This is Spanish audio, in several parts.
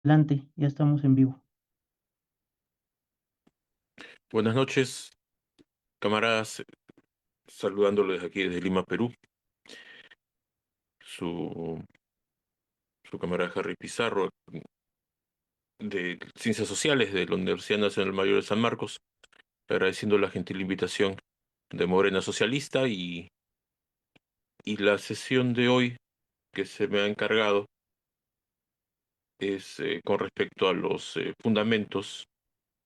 Adelante, ya estamos en vivo. Buenas noches, camaradas, saludándoles aquí desde Lima, Perú. Su, su camarada Harry Pizarro, de Ciencias Sociales de la Universidad Nacional Mayor de San Marcos, agradeciendo la gentil invitación de Morena Socialista y la sesión de hoy que se me ha encargado es con respecto a los fundamentos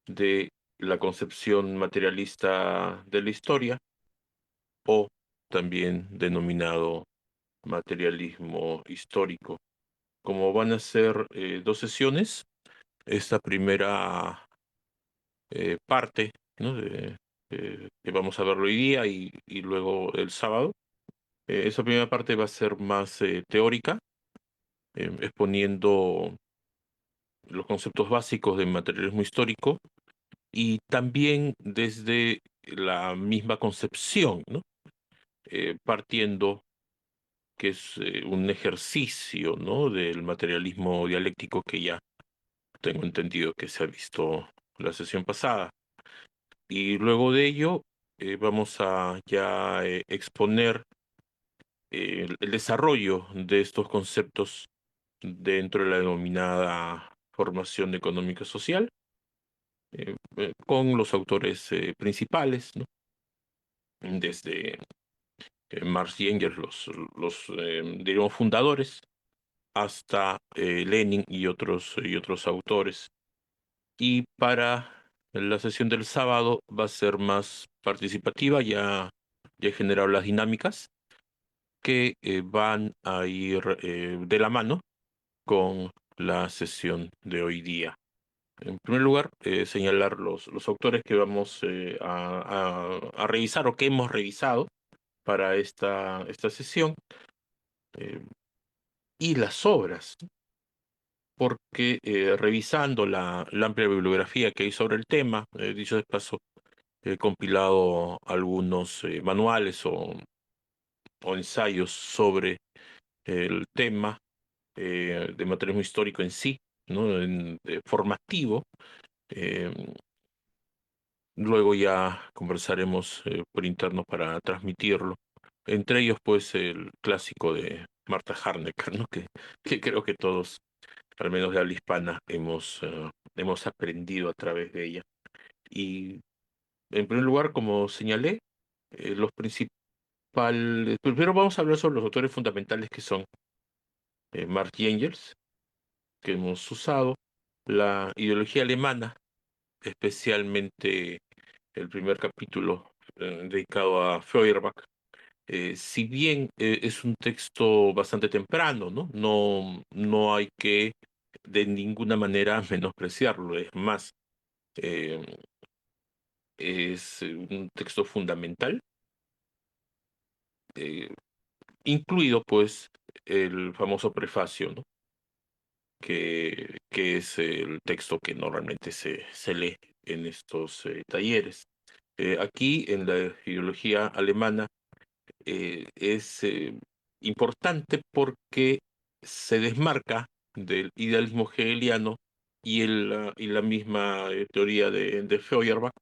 de la concepción materialista de la historia, o también denominado materialismo histórico. Como van a ser dos sesiones, esta primera parte, ¿no? Que vamos a verlo hoy día y luego el sábado. Esa primera parte va a ser más teórica, exponiendo los conceptos básicos del materialismo histórico y también desde la misma concepción, ¿no? Partiendo que es un ejercicio, ¿no? Del materialismo dialéctico que ya tengo entendido que se ha visto la sesión pasada. Y luego de ello vamos a ya exponer el desarrollo de estos conceptos dentro de la denominada formación económica social, con los autores principales, ¿no? Desde Marx y Engels, los diríamos, fundadores, hasta Lenin y otros autores. Y para la sesión del sábado va a ser más participativa, ya he generado las dinámicas que van a ir de la mano con la sesión de hoy día. En primer lugar, señalar los autores que vamos a revisar o que hemos revisado para esta sesión, eh, y las obras, porque revisando la amplia bibliografía que hay sobre el tema, dicho de paso, he compilado algunos manuales o ensayos sobre el tema de materialismo histórico en sí, ¿no? Formativo. Eh, Luego ya conversaremos por interno para transmitirlo. Entre ellos, pues, el clásico de Marta Harnecker, ¿no? Que creo que todos, al menos de habla hispana, hemos aprendido a través de ella. Y en primer lugar, como señalé, los principales. Primero vamos a hablar sobre los autores fundamentales que son Marx y Engels, que hemos usado, la ideología alemana, especialmente el primer capítulo dedicado a Feuerbach. Si bien es un texto bastante temprano, ¿no? No hay que de ninguna manera menospreciarlo. Es más, eh, es un texto fundamental, eh, incluido pues el famoso prefacio, ¿no? Que es el texto que normalmente se lee en estos talleres. Aquí en la ideología alemana es importante porque se desmarca del idealismo hegeliano y la misma teoría de Feuerbach,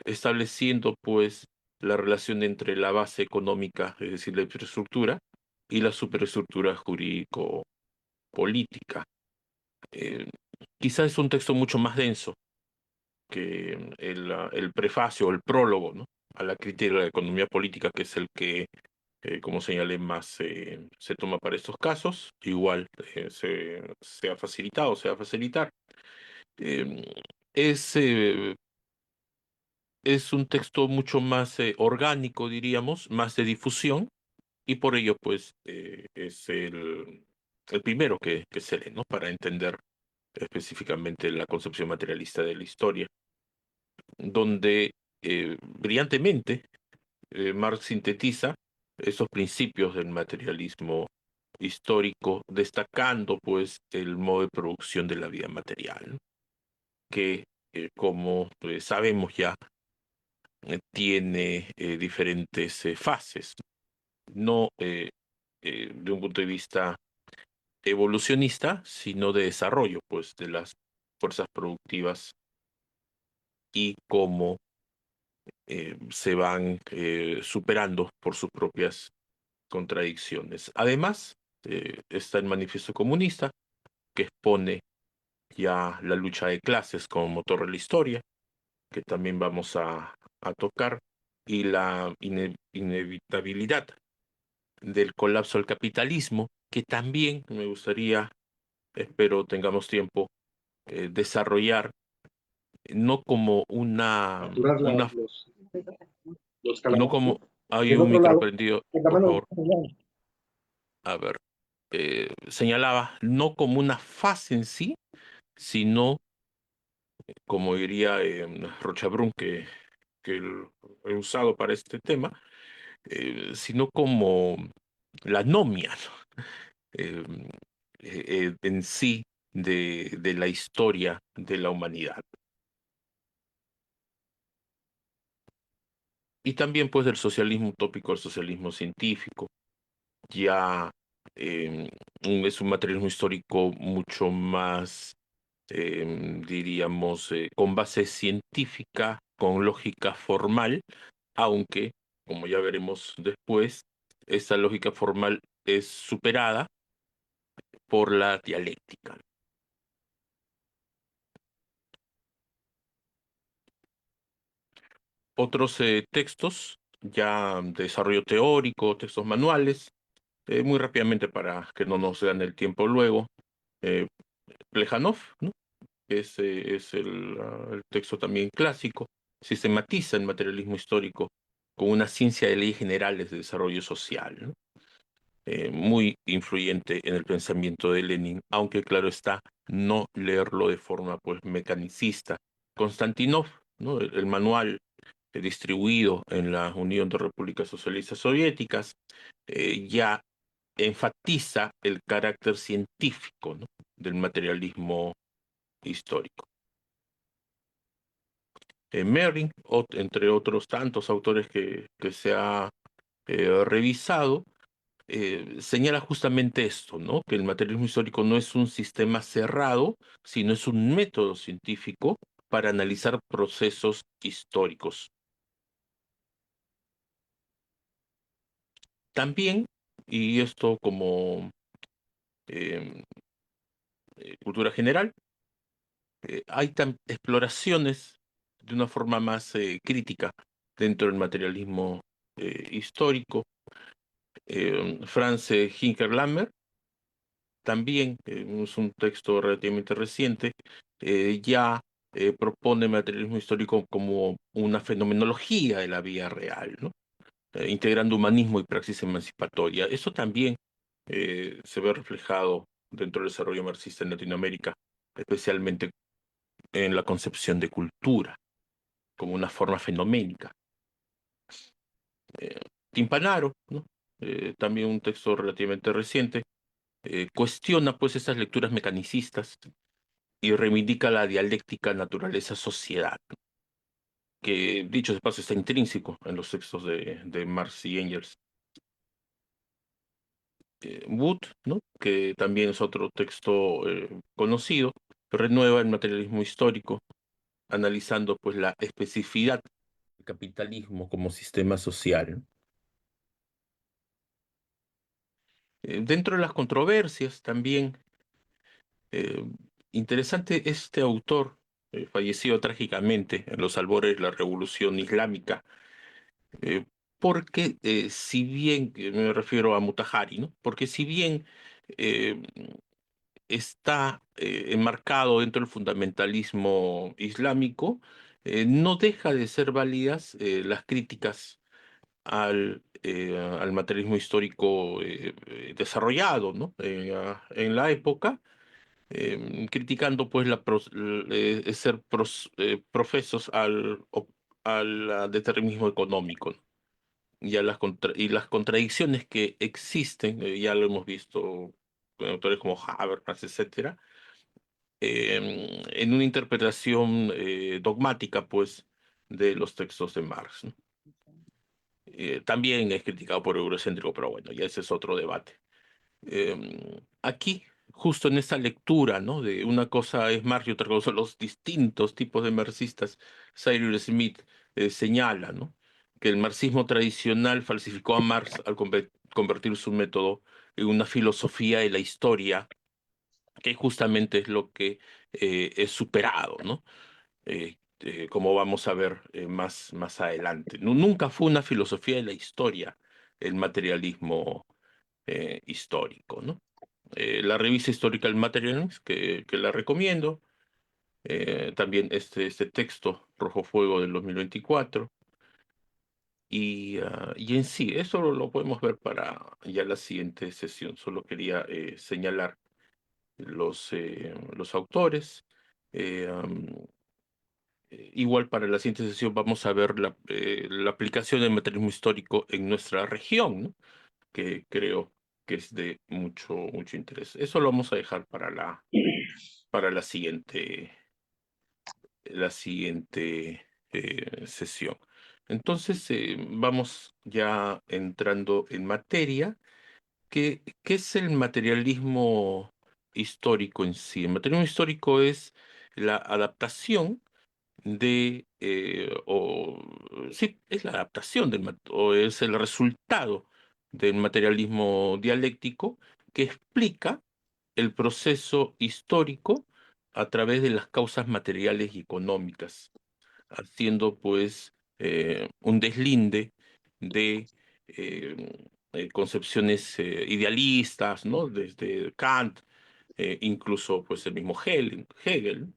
estableciendo pues la relación entre la base económica, es decir, la infraestructura, y la superestructura jurídico-política. Eh, Quizás es un texto mucho más denso que el prefacio o el prólogo, ¿no? A la crítica de la economía política, que es el que, como señalé, más se toma para estos casos. Igual se ha facilitado, se va a facilitar. Eh, es, eh, es un texto mucho más orgánico, diríamos, más de difusión, y por ello, pues, es el primero que se lee, ¿no? Para entender específicamente la concepción materialista de la historia, donde brillantemente Marx sintetiza esos principios del materialismo histórico, destacando pues el modo de producción de la vida material, ¿no? Que como sabemos ya, tiene diferentes fases, no de un punto de vista evolucionista, sino de desarrollo, pues, de las fuerzas productivas y cómo se van superando por sus propias contradicciones. Además, está el Manifiesto Comunista, que expone ya la lucha de clases como motor de la historia, que también vamos a tocar, y la inevitabilidad del colapso del capitalismo, que también me gustaría, espero tengamos tiempo, desarrollar, no como capturar una, los no calabozos, como, ¿no? hay Del un otro micro lado, prendido, por hermano, favor, a ver, señalaba, no como una fase en sí, sino, como diría Rochabrún, que he usado para este tema, sino como la anomia, ¿no? Eh, en sí de la historia de la humanidad. Y también pues del socialismo utópico al socialismo científico. Ya eh, es un materialismo histórico mucho más, diríamos, con base científica, con lógica formal, aunque, como ya veremos después, esta lógica formal es superada por la dialéctica. Otros textos, ya de desarrollo teórico, textos manuales, muy rápidamente para que no nos den el tiempo luego. eh, Plejánov, ¿no? Ese es el texto también clásico, sistematiza el materialismo histórico con una ciencia de leyes generales de desarrollo social, ¿no? Muy influyente en el pensamiento de Lenin, aunque claro está, no leerlo de forma pues mecanicista. Konstantinov, ¿no? El manual distribuido en la Unión de Repúblicas Socialistas Soviéticas, ya enfatiza el carácter científico, ¿no? del materialismo histórico. Mehring, entre otros tantos autores que se ha revisado, señala justamente esto, ¿no? Que el materialismo histórico no es un sistema cerrado, sino es un método científico para analizar procesos históricos. También, y esto como eh, cultura general, hay exploraciones de una forma más crítica dentro del materialismo histórico. Franz Hinkerlammer, también, es un texto relativamente reciente, ya propone materialismo histórico como una fenomenología de la vida real, ¿no? Integrando humanismo y praxis emancipatoria. Eso también se ve reflejado dentro del desarrollo marxista en Latinoamérica, especialmente en la concepción de cultura, como una forma fenoménica. Timpanaro, ¿no? También un texto relativamente reciente, cuestiona pues estas lecturas mecanicistas y reivindica la dialéctica naturaleza-sociedad, que dicho de paso está intrínseco en los textos de Marx y Engels. Wood, ¿no? Que también es otro texto conocido, renueva el materialismo histórico, analizando pues la especificidad del capitalismo como sistema social. Dentro de las controversias también, eh, interesante este autor, fallecido trágicamente en los albores de la Revolución Islámica, eh, porque si bien, me refiero a Mutahari, ¿no? Porque si bien eh, está enmarcado dentro del fundamentalismo islámico, no deja de ser válidas las críticas al materialismo histórico desarrollado, ¿no? En la época, criticando pues ser profesos al determinismo económico, ¿no? Y, y las contradicciones que existen, ya lo hemos visto con autores como Habermas, etcétera, en una interpretación dogmática, pues, de los textos de Marx, ¿no? También es criticado por eurocéntrico, pero bueno, ya ese es otro debate. Aquí justo en esa lectura, ¿no? De una cosa es Marx y otra cosa son los distintos tipos de marxistas, Cyril Smith señala, ¿no? Que el marxismo tradicional falsificó a Marx al convertir su método en una filosofía de la historia, que justamente es lo que es superado, ¿no? Como vamos a ver más adelante. Nunca fue una filosofía de la historia el materialismo histórico, ¿no? La revista histórica del materialismo, que la recomiendo, también este texto, Rojo Fuego del 2024, y en sí, eso lo podemos ver para ya la siguiente sesión. Solo quería señalar los autores. Igual para la siguiente sesión vamos a ver la aplicación del materialismo histórico en nuestra región, ¿no? Que creo que es de mucho interés. Eso lo vamos a dejar para la siguiente sesión. Entonces, vamos ya entrando en materia. ¿Qué es el materialismo histórico en sí? El materialismo histórico es la adaptación sí, es la adaptación o es el resultado del materialismo dialéctico que explica el proceso histórico a través de las causas materiales y económicas, haciendo pues un deslinde de concepciones idealistas, ¿no? Desde Kant, incluso pues el mismo Hegel.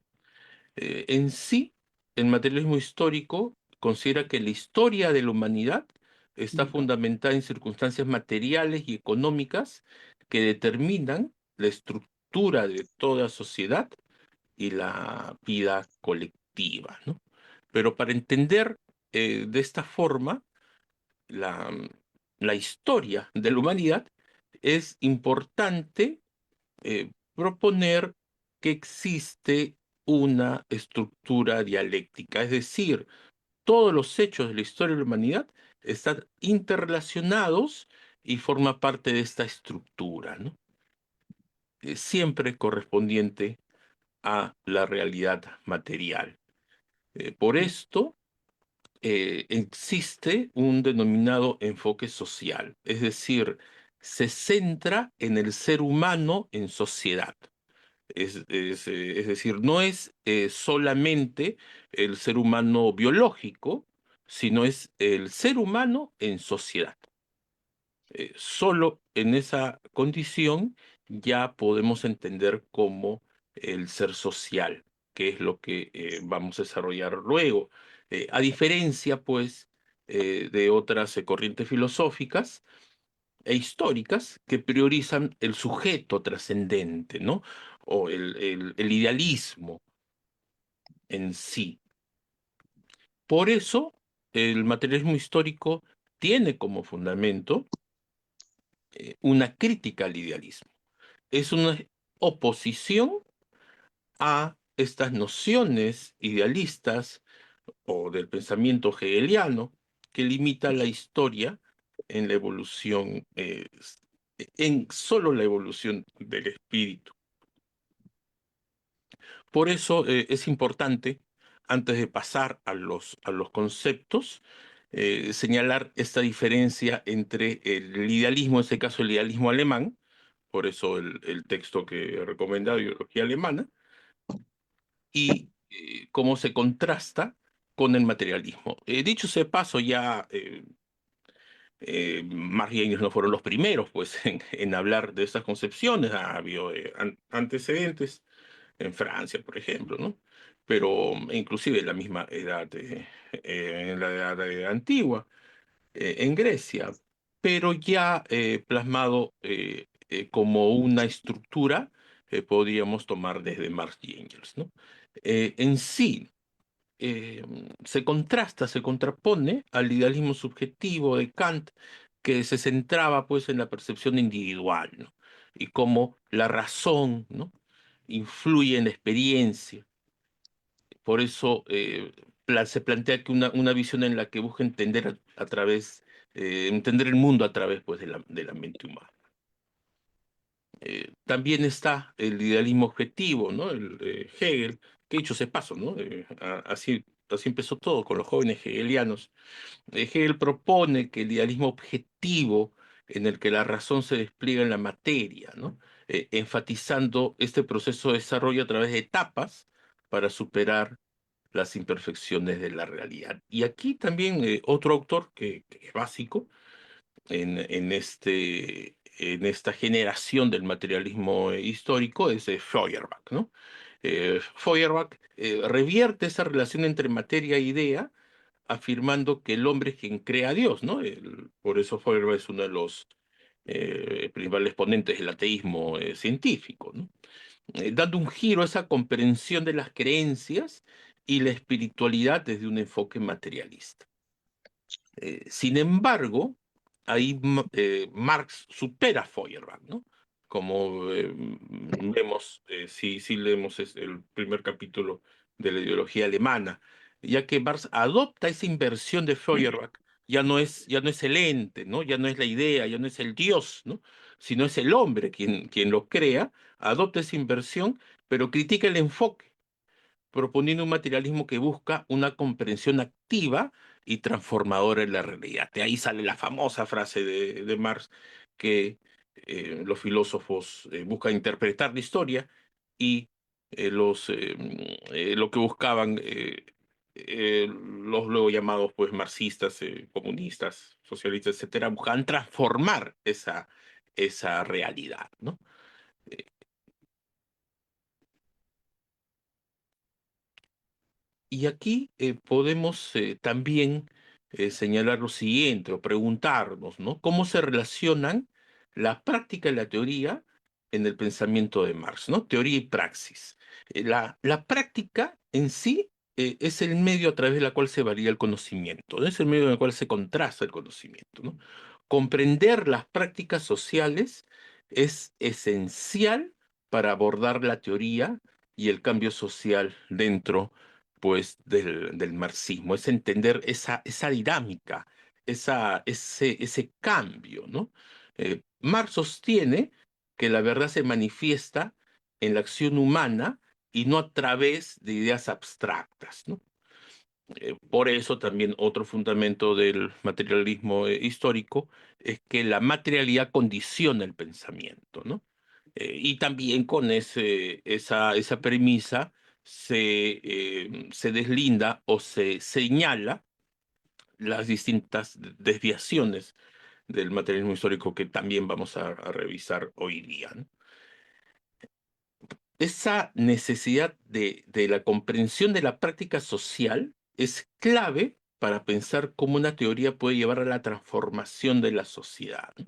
En sí, el materialismo histórico considera que la historia de la humanidad está fundamentada en circunstancias materiales y económicas que determinan la estructura de toda sociedad y la vida colectiva, ¿no? Pero para entender de esta forma la, la historia de la humanidad, es importante proponer que existe una estructura dialéctica, es decir, todos los hechos de la historia de la humanidad están interrelacionados y forma parte de esta estructura, ¿no? Siempre correspondiente a la realidad material. Por esto, existe un denominado enfoque social, es decir, se centra en el ser humano en sociedad. Es decir, no es solamente el ser humano biológico, sino es el ser humano en sociedad. Solo en esa condición ya podemos entender como el ser social, que es lo que vamos a desarrollar luego. A diferencia, pues, de otras corrientes filosóficas e históricas que priorizan el sujeto trascendente, ¿no? O el idealismo en sí. Por eso, el materialismo histórico tiene como fundamento una crítica al idealismo. Es una oposición a estas nociones idealistas o del pensamiento hegeliano que limita la historia en la evolución, en solo la evolución del espíritu. Por eso es importante, antes de pasar a los conceptos, señalar esta diferencia entre el idealismo, en este caso el idealismo alemán, por eso el texto que he recomendado, Ideología Alemana, y cómo se contrasta con el materialismo. Dicho sea de paso, ya Marx y Engels no fueron los primeros pues, en hablar de estas concepciones. Ha habido antecedentes en Francia, por ejemplo, ¿no? Pero inclusive en la misma edad, en la edad antigua, en Grecia, pero ya plasmado como una estructura, podríamos tomar desde Marx y Engels, ¿no? En sí, eh, se contrasta, se contrapone al idealismo subjetivo de Kant, que se centraba pues en la percepción individual, ¿no? Y cómo la razón, ¿no?, influye en la experiencia. Por eso se plantea que una visión en la que busca entender a través, entender el mundo a través pues, de la mente humana. También está el idealismo objetivo, ¿no? El Hegel, que dicho se paso, ¿no? Así empezó todo con los jóvenes hegelianos. Hegel propone que el idealismo objetivo, en el que la razón se despliega en la materia, ¿no? Enfatizando este proceso de desarrollo a través de etapas para superar las imperfecciones de la realidad. Y aquí también otro autor que es básico en esta generación del materialismo histórico es Feuerbach, ¿no? Feuerbach revierte esa relación entre materia e idea, afirmando que el hombre es quien crea a Dios, ¿no? Por eso Feuerbach es uno de los principales exponentes del ateísmo científico, ¿no? Dando un giro a esa comprensión de las creencias y la espiritualidad desde un enfoque materialista. Sin embargo, ahí Marx supera a Feuerbach, ¿no? Como vemos, si leemos el primer capítulo de la ideología alemana, ya que Marx adopta esa inversión de Feuerbach, ya no es el ente, ¿no? Ya no es la idea, ya no es el Dios, ¿no? Sino es el hombre quien lo crea, adopta esa inversión, pero critica el enfoque proponiendo un materialismo que busca una comprensión activa y transformadora en la realidad. De ahí sale la famosa frase de Marx que los filósofos buscan interpretar la historia y lo que buscaban los luego llamados pues marxistas, comunistas, socialistas, etcétera, buscaban transformar esa realidad, ¿no? Y aquí podemos también señalar lo siguiente o preguntarnos, ¿no? ¿Cómo se relacionan la práctica y la teoría en el pensamiento de Marx, ¿no? Teoría y praxis. La práctica en sí es el medio a través del cual se varía el conocimiento, ¿no? Es el medio en el cual se contrasta el conocimiento, ¿no? Comprender las prácticas sociales es esencial para abordar la teoría y el cambio social dentro pues del marxismo, es entender esa dinámica, ese cambio, ¿no? Marx sostiene que la verdad se manifiesta en la acción humana y no a través de ideas abstractas, ¿no? Por eso también otro fundamento del materialismo histórico es que la materialidad condiciona el pensamiento, ¿no? Y también con esa premisa se deslinda o se señala las distintas desviaciones del materialismo histórico que también vamos a revisar hoy día, ¿no? Esa necesidad de la comprensión de la práctica social es clave para pensar cómo una teoría puede llevar a la transformación de la sociedad, ¿no?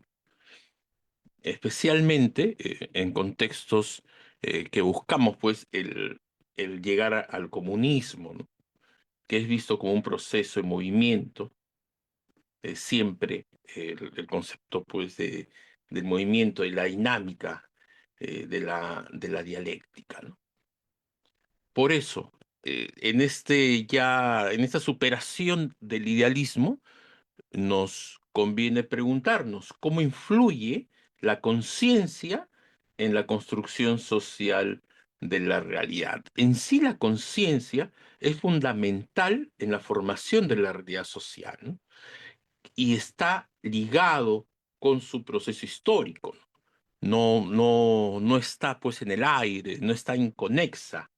Especialmente en contextos que buscamos pues el llegar al comunismo, ¿no? Que es visto como un proceso en movimiento, siempre el concepto pues del movimiento, de la dinámica, de la dialéctica, ¿no? Por eso, en esta superación del idealismo, nos conviene preguntarnos cómo influye la conciencia en la construcción social de la realidad. En sí, la conciencia es fundamental en la formación de la realidad social, ¿no? Y está ligado con su proceso histórico. No está pues en el aire, no está inconexa,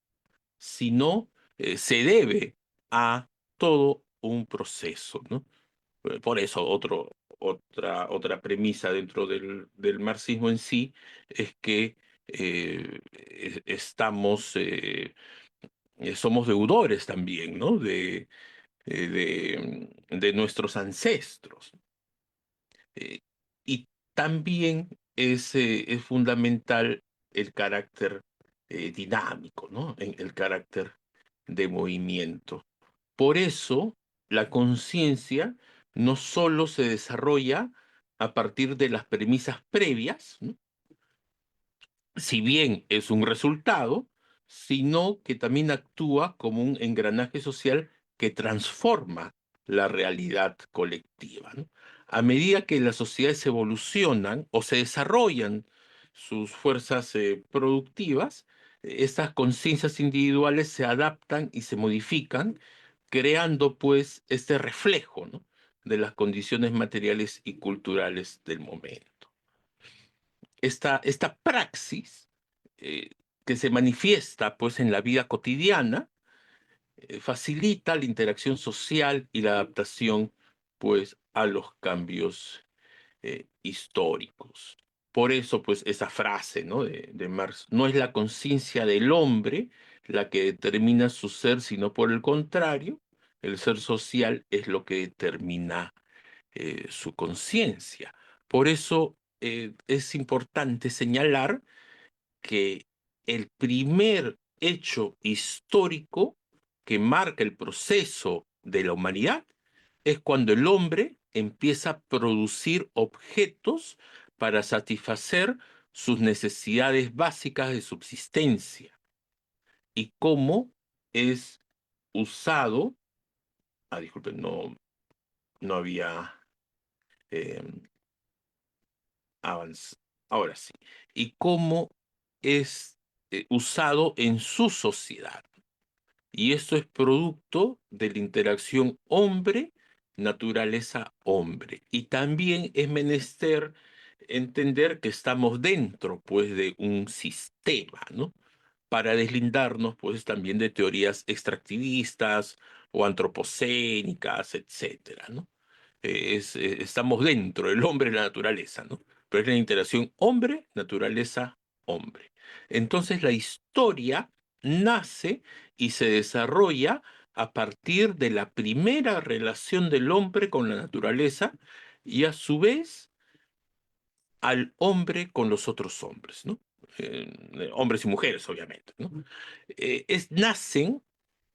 sino se debe a todo un proceso, ¿no? Por eso otra premisa dentro del marxismo en sí es que somos deudores también, ¿no? De nuestros ancestros. Y también es fundamental el carácter dinámico, ¿no? El carácter de movimiento. Por eso, la conciencia no solo se desarrolla a partir de las premisas previas, ¿no? Si bien es un resultado, sino que también actúa como un engranaje social que transforma la realidad colectiva, ¿no? A medida que las sociedades evolucionan o se desarrollan sus fuerzas productivas, estas conciencias individuales se adaptan y se modifican, creando pues este reflejo, ¿no?, de las condiciones materiales y culturales del momento. Esta praxis eh, que se manifiesta pues en la vida cotidiana facilita la interacción social y la adaptación pues a los cambios históricos. Por eso, pues, esa frase, ¿no?, de Marx: no es la conciencia del hombre la que determina su ser, sino por el contrario, el ser social es lo que determina su conciencia. Por eso es importante señalar que el primer hecho histórico que marca el proceso de la humanidad es cuando el hombre empieza a producir objetos para satisfacer sus necesidades básicas de subsistencia y cómo es usado, disculpen, no había eh, ahora sí, y cómo es usado en su sociedad. Y esto es producto de la interacción hombre, naturaleza-hombre. Y también es menester entender que estamos dentro, pues, de un sistema, ¿no?, para deslindarnos, pues, también de teorías extractivistas o antropocénicas, etcétera, ¿no? Estamos dentro, el hombre y la naturaleza, ¿no? Pero es la interacción hombre, naturaleza, hombre. Entonces la historia nace y se desarrolla a partir de la primera relación del hombre con la naturaleza y a su vez al hombre con los otros hombres, ¿no? Hombres y mujeres, obviamente, ¿no? Nacen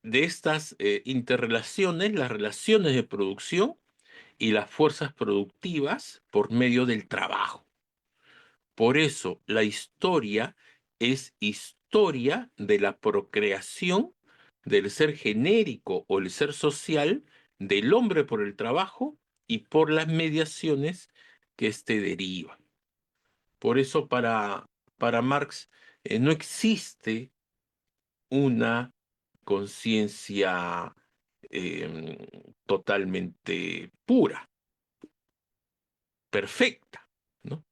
de estas interrelaciones las relaciones de producción y las fuerzas productivas por medio del trabajo. Por eso la historia es historia de la procreación del ser genérico o el ser social del hombre por el trabajo y por las mediaciones que éste deriva. Por eso para Marx no existe una conciencia totalmente pura, perfecta, ¿no?,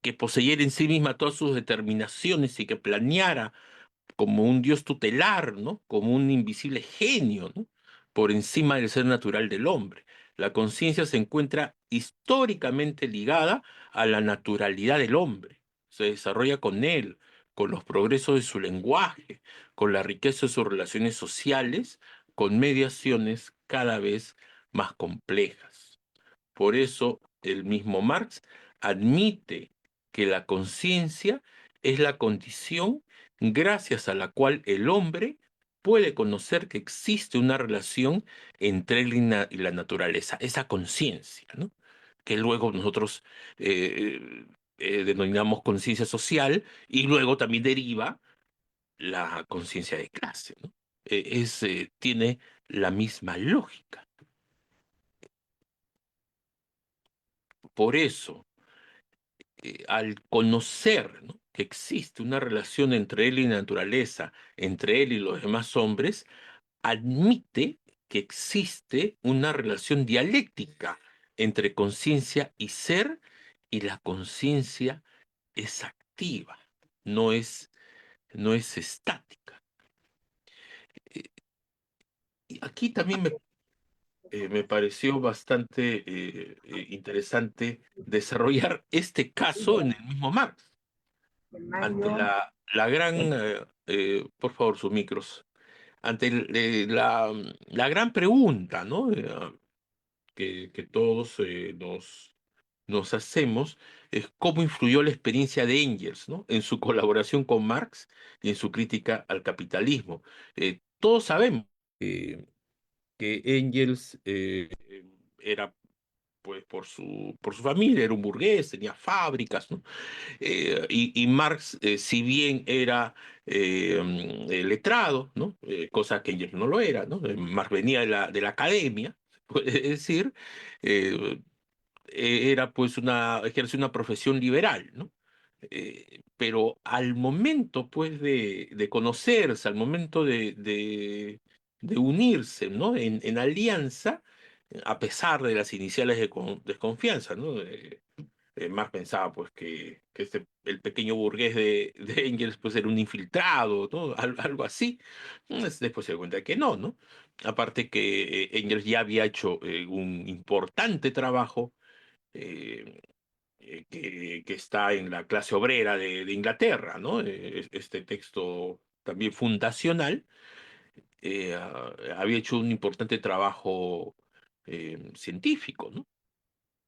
que poseyera en sí misma todas sus determinaciones y que planeara como un Dios tutelar, ¿no?, como un invisible genio, ¿no?, por encima del ser natural del hombre. La conciencia se encuentra históricamente ligada a la naturalidad del hombre. Se desarrolla con él, con los progresos de su lenguaje, con la riqueza de sus relaciones sociales, con mediaciones cada vez más complejas. Por eso el mismo Marx admite que la conciencia es la condición gracias a la cual el hombre puede conocer que existe una relación entre él y la naturaleza, esa conciencia, ¿no?, que luego nosotros denominamos conciencia social y luego también deriva la conciencia de clase, ¿no? Tiene la misma lógica. Por eso, al conocer, ¿no?, que existe una relación entre él y la naturaleza, entre él y los demás hombres, admite que existe una relación dialéctica entre conciencia y ser, y la conciencia es activa, no es estática. Y aquí también me pareció bastante interesante desarrollar este caso en el mismo Marx, ante la gran, por favor, sus micros, ante la gran pregunta, ¿no?, que todos nos hacemos, es cómo influyó la experiencia de Engels, ¿no?, en su colaboración con Marx y en su crítica al capitalismo. Todos sabemos que Engels era, pues, por su familia, era un burgués, tenía fábricas, ¿no? Y Marx, si bien era letrado, ¿no?, cosa que Engels no lo era, ¿no? Marx venía de la academia, se puede decir, era pues ejerce una profesión liberal, ¿no? Pero al momento, pues, de conocerse, al momento de unirse, ¿no? En alianza, a pesar de las iniciales desconfianza, ¿no? Marx pensaba, pues, que el pequeño burgués de Engels, pues, era un infiltrado, ¿no? Algo así. Después se da cuenta que no, ¿no? Aparte que Engels ya había hecho un importante trabajo eh, que está en la clase obrera de Inglaterra, ¿no? Este texto también fundacional había hecho un importante trabajo científico, ¿no?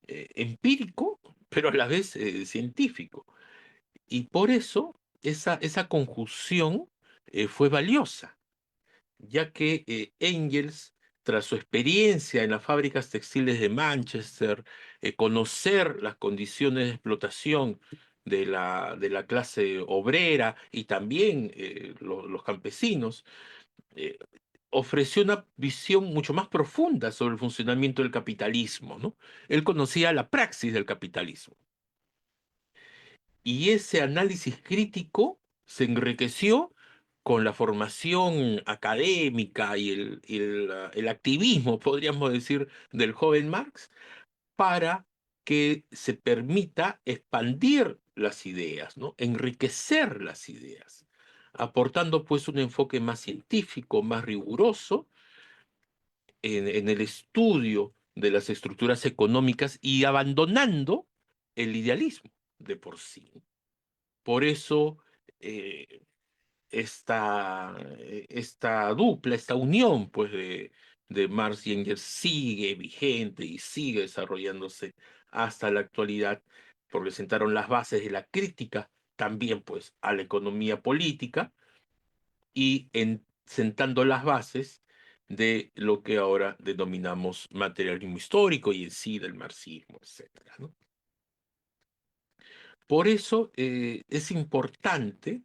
Empírico, pero a la vez científico. Y por eso esa conjunción fue valiosa, ya que Engels, tras su experiencia en las fábricas textiles de Manchester, conocer las condiciones de explotación de la clase obrera y también los campesinos, eh, ofreció una visión mucho más profunda sobre el funcionamiento del capitalismo, ¿no? Él conocía la praxis del capitalismo. Y ese análisis crítico se enriqueció con la formación académica y el activismo, podríamos decir, del joven Marx, para que se permita expandir las ideas, ¿no? Enriquecer las ideas, aportando pues un enfoque más científico, más riguroso en el estudio de las estructuras económicas y abandonando el idealismo de por sí. Por eso esta dupla, esta unión pues, de Marx y Engels sigue vigente y sigue desarrollándose hasta la actualidad, porque sentaron las bases de la crítica también pues, a la economía política y sentando las bases de lo que ahora denominamos materialismo histórico y en sí del marxismo, etcétera, ¿no? Por eso es importante,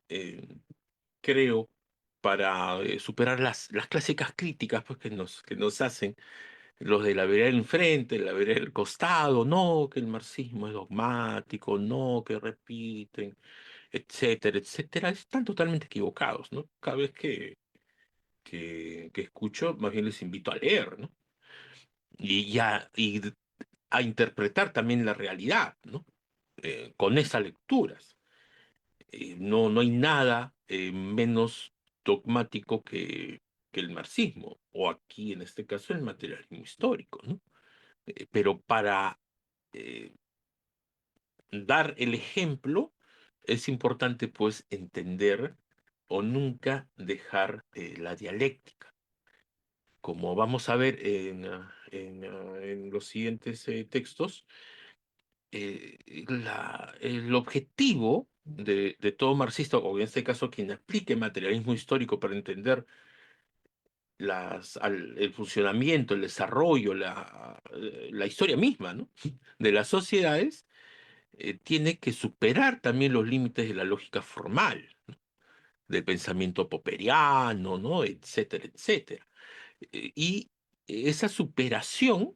eh, creo, para superar las clásicas críticas pues, que nos hacen los de la vereda del enfrente, la vereda del costado, no, que el marxismo es dogmático, no, que repiten, etcétera, etcétera, están totalmente equivocados, ¿no? Cada vez que escucho, más bien les invito a leer, ¿no? Y a interpretar también la realidad, ¿no? Con esas lecturas. No hay nada menos dogmático que el marxismo, o aquí en este caso el materialismo histórico, ¿no? Pero para eh, dar el ejemplo es importante pues entender o nunca dejar la dialéctica. Como vamos a ver en los siguientes textos, el objetivo de todo marxista, o en este caso quien aplique materialismo histórico para entender el funcionamiento, el desarrollo, la historia misma, ¿no? de las sociedades, tiene que superar también los límites de la lógica formal, ¿no? Del pensamiento popperiano, ¿no? etcétera, etcétera. Y esa superación,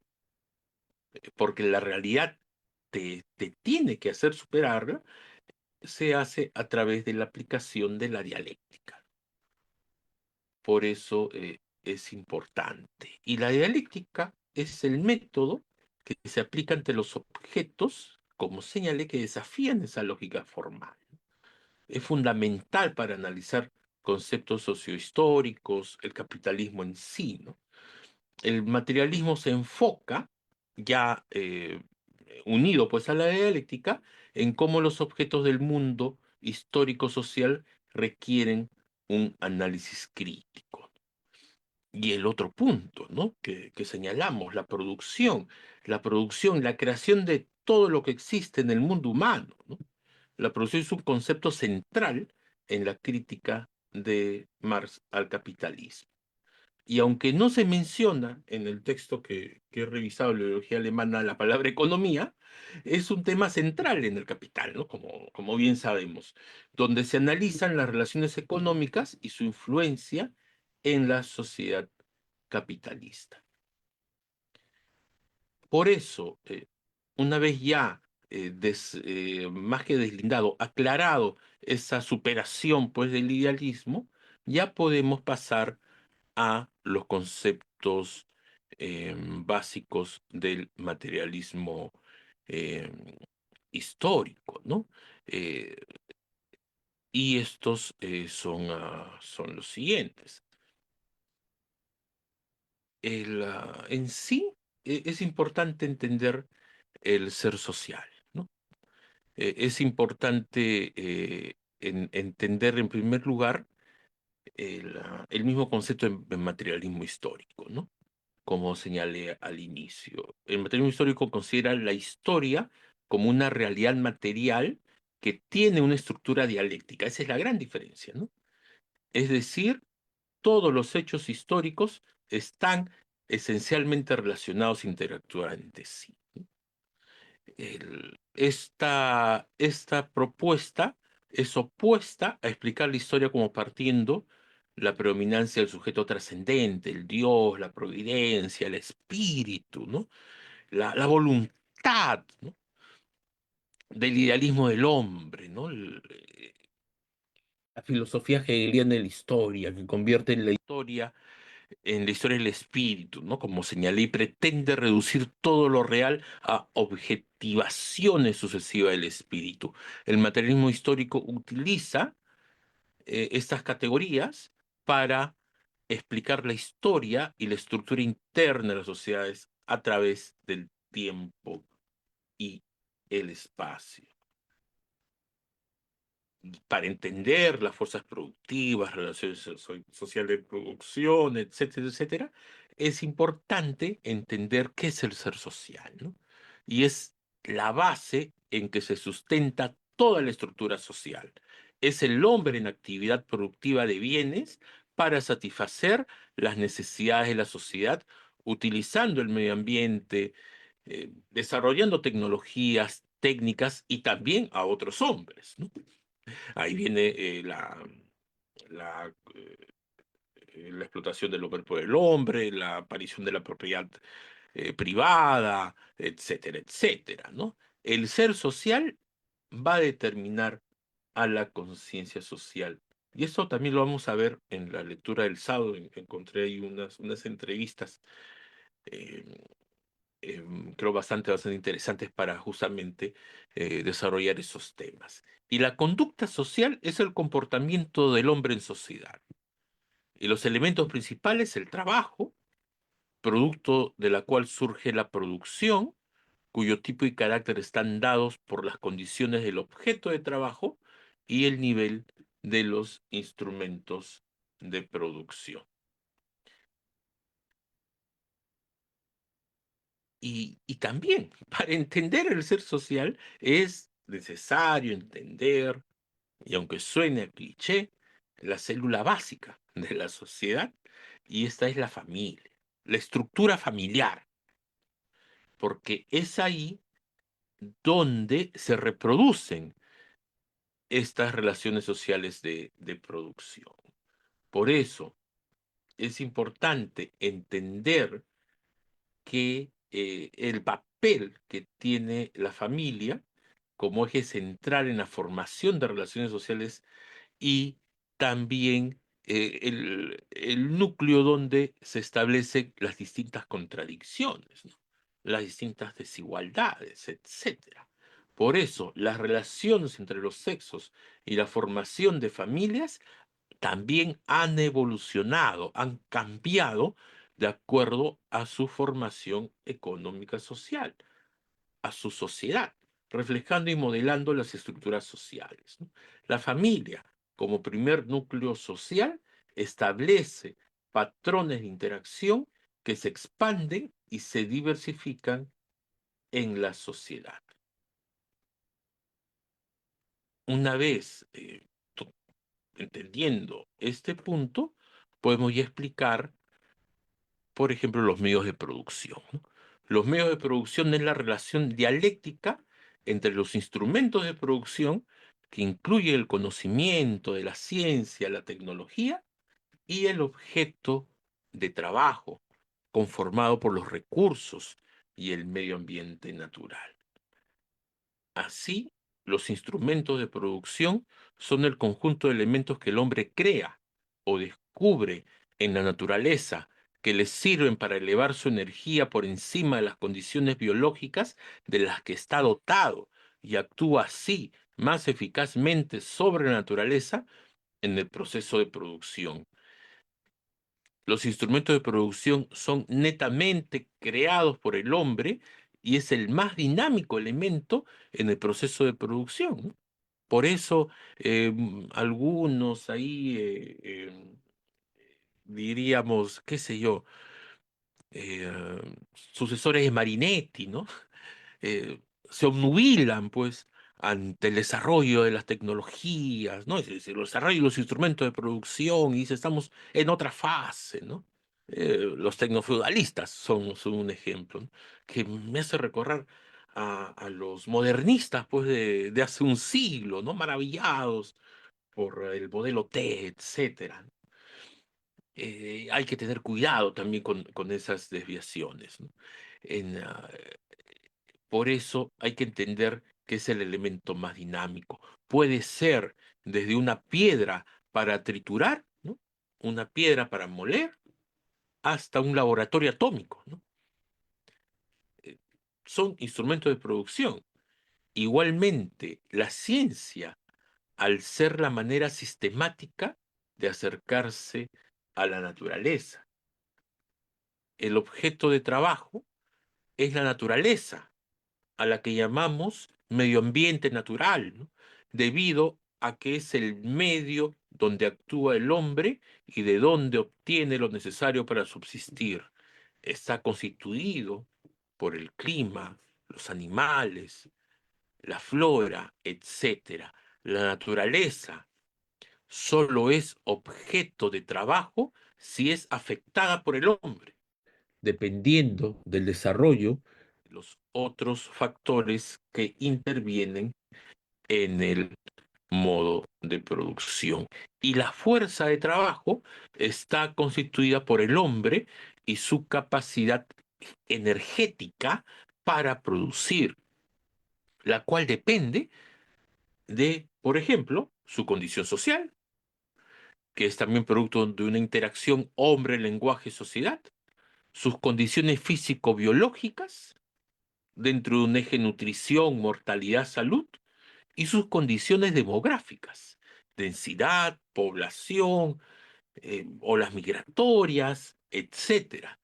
porque la realidad te tiene que hacer superarla, se hace a través de la aplicación de la dialéctica. Por eso es importante. Y la dialéctica es el método que se aplica ante los objetos, como señalé, que desafían esa lógica formal. Es fundamental para analizar conceptos sociohistóricos, el capitalismo en sí, ¿no? El materialismo se enfoca, ya unido pues a la dialéctica, en cómo los objetos del mundo histórico-social requieren un análisis crítico. Y el otro punto, ¿no? que señalamos, la creación de todo lo que existe en el mundo humano, ¿no? La producción es un concepto central en la crítica de Marx al capitalismo. Y aunque no se menciona en el texto que he revisado en la ideología alemana la palabra economía, es un tema central en el Capital, ¿no? Como bien sabemos, donde se analizan las relaciones económicas y su influencia en la sociedad capitalista. Por eso, una vez ya más que deslindado, aclarado esa superación pues, del idealismo, ya podemos pasar a los conceptos básicos del materialismo eh, histórico, ¿no? Eh, y estos son los siguientes. En sí es importante entender el ser social, ¿no? Es importante entender en primer lugar el mismo concepto de materialismo histórico, ¿no? Como señalé al inicio. El materialismo histórico considera la historia como una realidad material que tiene una estructura dialéctica. Esa es la gran diferencia, ¿no? Es decir, todos los hechos históricos están esencialmente relacionados, interactúan entre sí. Esta propuesta es opuesta a explicar la historia como partiendo la predominancia del sujeto trascendente, el Dios, la providencia, el espíritu, ¿no? La voluntad, ¿no? Del idealismo del hombre, ¿no? La filosofía hegeliana de la historia, que convierte en la historia del espíritu, ¿no? Como señalé, y pretende reducir todo lo real a objetivaciones sucesivas del espíritu. El materialismo histórico utiliza estas categorías para explicar la historia y la estructura interna de las sociedades a través del tiempo y el espacio. Para entender las fuerzas productivas, relaciones sociales de producción, etcétera, etcétera, es importante entender qué es el ser social, ¿no? Y es la base en que se sustenta toda la estructura social. Es el hombre en actividad productiva de bienes para satisfacer las necesidades de la sociedad, utilizando el medio ambiente, desarrollando tecnologías, técnicas y también a otros hombres, ¿no? Ahí viene la, la explotación del hombre por el hombre, la aparición de la propiedad privada, etcétera, etcétera, ¿no? El ser social va a determinar a la conciencia social. Y eso también lo vamos a ver en la lectura del sábado. Encontré ahí unas entrevistas, eh, creo bastante interesantes para justamente desarrollar esos temas. Y la conducta social es el comportamiento del hombre en sociedad. Y los elementos principales, el trabajo, producto de la cual surge la producción, cuyo tipo y carácter están dados por las condiciones del objeto de trabajo y el nivel de los instrumentos de producción. Y también, para entender el ser social, es necesario entender, y aunque suene a cliché, la célula básica de la sociedad, y esta es la familia, la estructura familiar, porque es ahí donde se reproducen estas relaciones sociales de producción. Por eso es importante entender que el papel que tiene la familia como eje central en la formación de relaciones sociales y también el núcleo donde se establecen las distintas contradicciones, ¿no? Las distintas desigualdades, etcétera. Por eso, las relaciones entre los sexos y la formación de familias también han evolucionado, han cambiado de acuerdo a su formación económica social, a su sociedad, reflejando y modelando las estructuras sociales, ¿no? La familia, como primer núcleo social, establece patrones de interacción que se expanden y se diversifican en la sociedad. Una vez entendiendo este punto, podemos ya explicar, por ejemplo, los medios de producción, ¿no? Los medios de producción es la relación dialéctica entre los instrumentos de producción, que incluye el conocimiento de la ciencia, la tecnología, y el objeto de trabajo, conformado por los recursos y el medio ambiente natural. Así, los instrumentos de producción son el conjunto de elementos que el hombre crea o descubre en la naturaleza que le sirven para elevar su energía por encima de las condiciones biológicas de las que está dotado y actúa así más eficazmente sobre la naturaleza en el proceso de producción. Los instrumentos de producción son netamente creados por el hombre y es el más dinámico elemento en el proceso de producción, ¿no? Por eso algunos ahí diríamos, qué sé yo, eh, sucesores de Marinetti, ¿no? Se obnubilan, pues, ante el desarrollo de las tecnologías, ¿no? Es decir, el desarrollo de los instrumentos de producción, y dice, estamos en otra fase, ¿no? Los tecnofeudalistas son un ejemplo, ¿no? Que me hace recorrer a los modernistas, pues, de hace un siglo, ¿no? Maravillados por el modelo T, etcétera. Hay que tener cuidado también con esas desviaciones, ¿no? En, ah, por eso hay que entender que es el elemento más dinámico. Puede ser desde una piedra para triturar, ¿no? Una piedra para moler, hasta un laboratorio atómico, ¿no? Eh, Son instrumentos de producción. Igualmente, la ciencia, al ser la manera sistemática de acercarse a la naturaleza, el objeto de trabajo es la naturaleza, a la que llamamos medio ambiente natural, ¿no? Debido a que es el medio donde actúa el hombre y de donde obtiene lo necesario para subsistir. Está constituido por el clima, los animales, la flora, etcétera. La naturaleza solo es objeto de trabajo si es afectada por el hombre, dependiendo del desarrollo de los otros factores que intervienen en el modo de producción. Y la fuerza de trabajo está constituida por el hombre y su capacidad energética para producir, la cual depende de, por ejemplo, su condición social, que es también producto de una interacción hombre-lenguaje-sociedad, sus condiciones físico-biológicas, dentro de un eje nutrición, mortalidad, salud, y sus condiciones demográficas, densidad, población, olas migratorias, etcétera.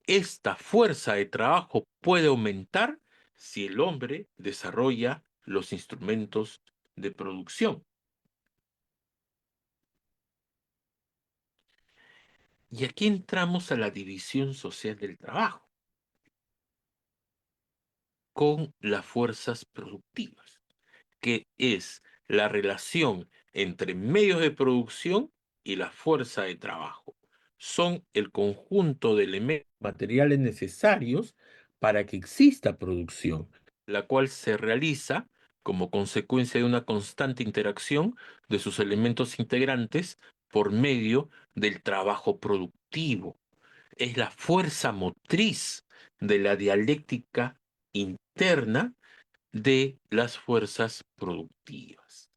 Esta fuerza de trabajo puede aumentar si el hombre desarrolla los instrumentos de producción. Y aquí entramos a la división social del trabajo con las fuerzas productivas, que es la relación entre medios de producción y la fuerza de trabajo. Son el conjunto de elementos materiales necesarios para que exista producción, la cual se realiza como consecuencia de una constante interacción de sus elementos integrantes por medio del trabajo productivo. Es la fuerza motriz de la dialéctica interna de las fuerzas productivas.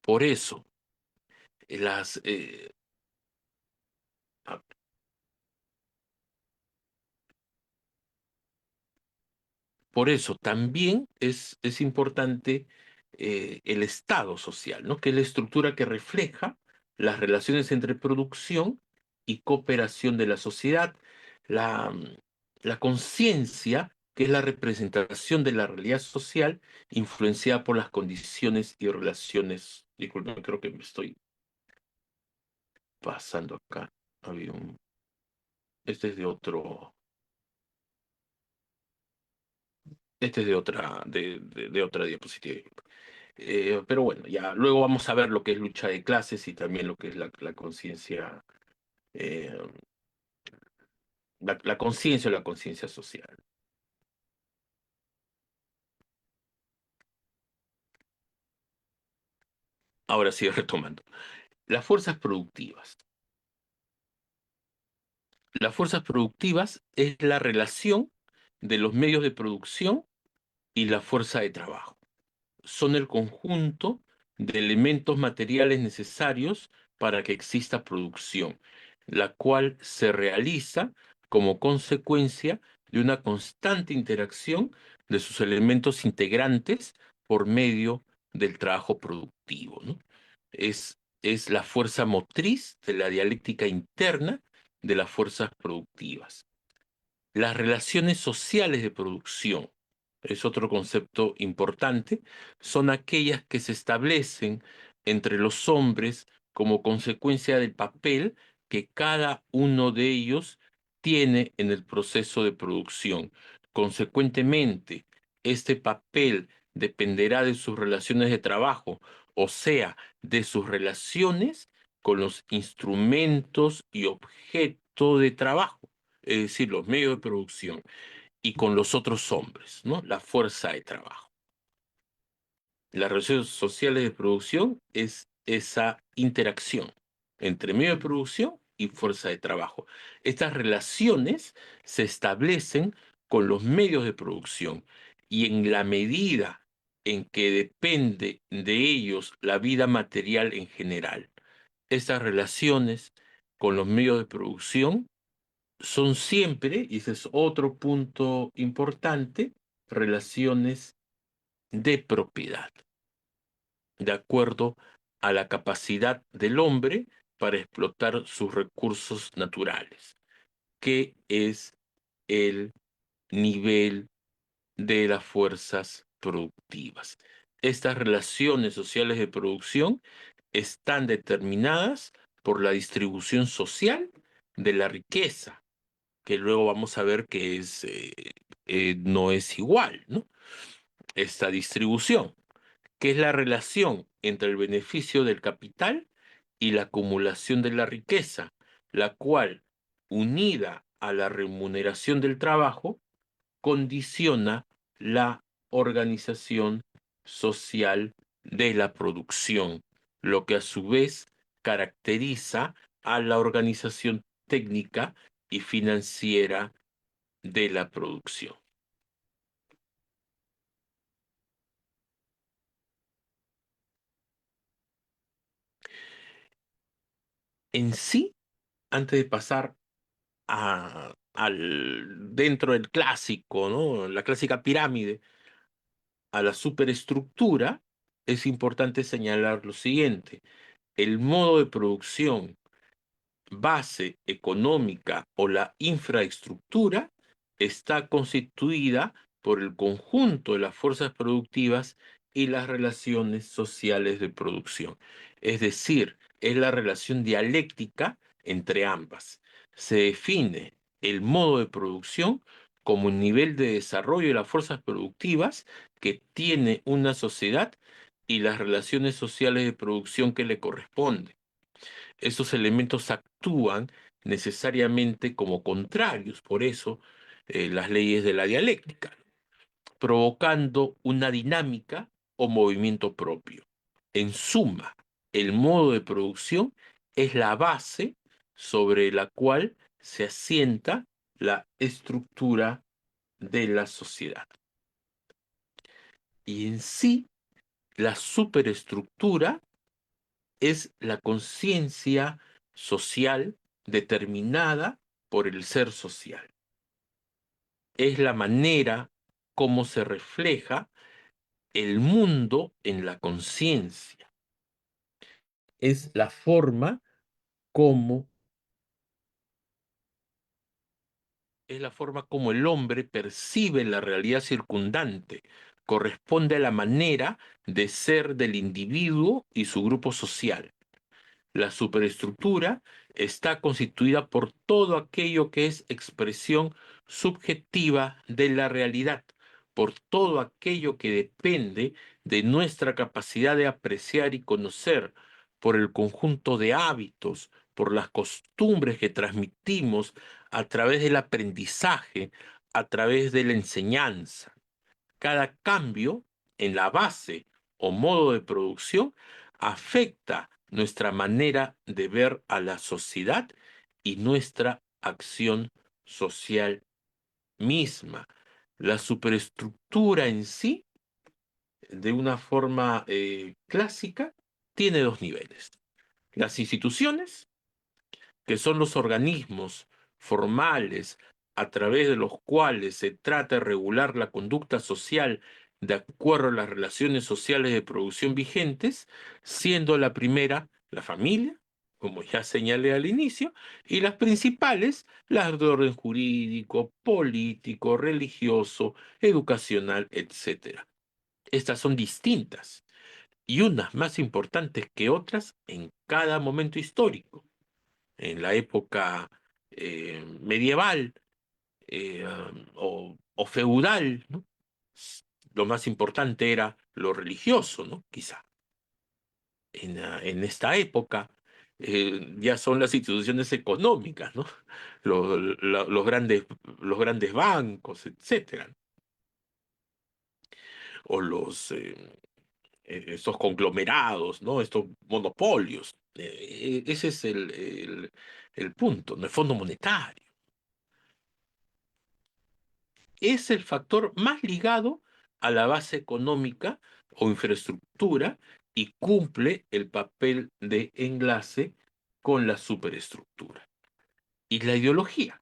Por eso, las, ah, por eso también es importante el estado social, ¿no? Que es la estructura que refleja las relaciones entre producción y cooperación de la sociedad, la, la conciencia, que es la representación de la realidad social influenciada por las condiciones y relaciones. Disculpen, creo que me estoy pasando acá. Había este es de otro. Este es de otra, de otra diapositiva. Pero bueno, ya luego vamos a ver lo que es lucha de clases y también lo que es la conciencia, eh, la conciencia o la conciencia social. Ahora sí, retomando. Las fuerzas productivas. Las fuerzas productivas es la relación de los medios de producción y la fuerza de trabajo. Son el conjunto de elementos materiales necesarios para que exista producción, la cual se realiza como consecuencia de una constante interacción de sus elementos integrantes por medio del trabajo productivo, ¿no? Es la fuerza motriz de la dialéctica interna de las fuerzas productivas. Las relaciones sociales de producción es otro concepto importante, son aquellas que se establecen entre los hombres como consecuencia del papel que cada uno de ellos tiene en el proceso de producción. Consecuentemente, este papel dependerá de sus relaciones de trabajo, o sea, de sus relaciones con los instrumentos y objetos de trabajo, es decir, los medios de producción y con los otros hombres, ¿no? La fuerza de trabajo. Las relaciones sociales de producción es esa interacción entre medio de producción y fuerza de trabajo. Estas relaciones se establecen con los medios de producción y en la medida en que depende de ellos la vida material en general. Estas relaciones con los medios de producción son siempre, y ese es otro punto importante, relaciones de propiedad, de acuerdo a la capacidad del hombre para explotar sus recursos naturales, que es el nivel de las fuerzas productivas. Estas relaciones sociales de producción están determinadas por la distribución social de la riqueza, que luego vamos a ver que no es igual, ¿no? Esta distribución, que es la relación entre el beneficio del capital y la acumulación de la riqueza, la cual, unida a la remuneración del trabajo, condiciona la organización social de la producción, lo que a su vez caracteriza a la organización técnica y financiera de la producción. En sí, antes de pasar dentro del clásico, ¿no? La clásica pirámide, a la superestructura, es importante señalar lo siguiente: el modo de producción, base económica o la infraestructura está constituida por el conjunto de las fuerzas productivas y las relaciones sociales de producción. Es decir, es la relación dialéctica entre ambas. Se define el modo de producción como un nivel de desarrollo de las fuerzas productivas que tiene una sociedad y las relaciones sociales de producción que le corresponden. Esos elementos actúan necesariamente como contrarios, por eso las leyes de la dialéctica, provocando una dinámica o movimiento propio. En suma, el modo de producción es la base sobre la cual se asienta la estructura de la sociedad. Y en sí, la superestructura es la conciencia social determinada por el ser social. Es la manera como se refleja el mundo en la conciencia. Es la forma como el hombre percibe la realidad circundante. Corresponde a la manera de ser del individuo y su grupo social. La superestructura está constituida por todo aquello que es expresión subjetiva de la realidad, por todo aquello que depende de nuestra capacidad de apreciar y conocer, por el conjunto de hábitos, por las costumbres que transmitimos a través del aprendizaje, a través de la enseñanza. Cada cambio en la base o modo de producción afecta nuestra manera de ver a la sociedad y nuestra acción social misma. La superestructura en sí, de una forma clásica, tiene dos niveles. Las instituciones, que son los organismos formales a través de los cuales se trata de regular la conducta social de acuerdo a las relaciones sociales de producción vigentes, siendo la primera la familia, como ya señalé al inicio, y las principales, las de orden jurídico, político, religioso, educacional, etc. Estas son distintas y unas más importantes que otras en cada momento histórico. En la época medieval o feudal, ¿no? Lo más importante era lo religioso, ¿no? Quizá. En esta época ya son las instituciones económicas, ¿no? Los grandes bancos, etcétera, o estos conglomerados, ¿no? Estos monopolios. Ese es el punto, ¿no? El Fondo Monetario. Es el factor más ligado a la base económica o infraestructura y cumple el papel de enlace con la superestructura. Y la ideología,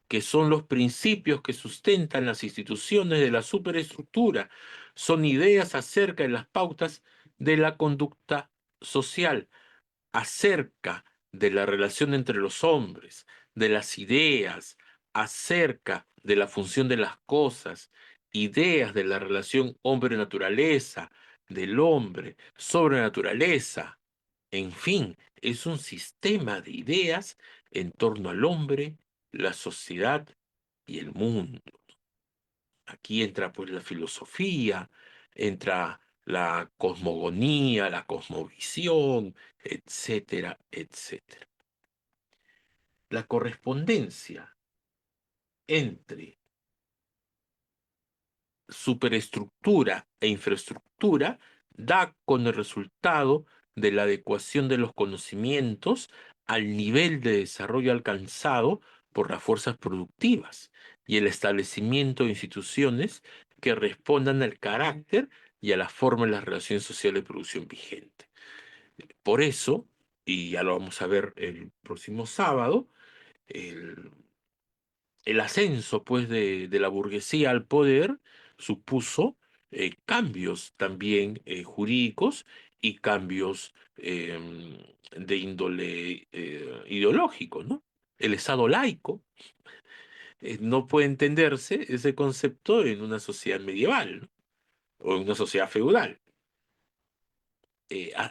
que son los principios que sustentan las instituciones de la superestructura, son ideas acerca de las pautas de la conducta social, acerca de la relación entre los hombres, de las ideas, acerca de la función de las cosas, ideas de la relación hombre-naturaleza, del hombre sobre naturaleza. En fin, es un sistema de ideas en torno al hombre, la sociedad y el mundo. Aquí entra pues la filosofía, entra la cosmogonía, la cosmovisión, etcétera, etcétera. La correspondencia entre superestructura e infraestructura da con el resultado de la adecuación de los conocimientos al nivel de desarrollo alcanzado por las fuerzas productivas y el establecimiento de instituciones que respondan al carácter y a la forma de las relaciones sociales de producción vigente. Por eso, y ya lo vamos a ver el próximo sábado, el, el ascenso pues de la burguesía al poder supuso cambios también jurídicos y cambios de índole ideológico, ¿no? El Estado laico no puede entenderse ese concepto en una sociedad medieval, ¿no? O en una sociedad feudal.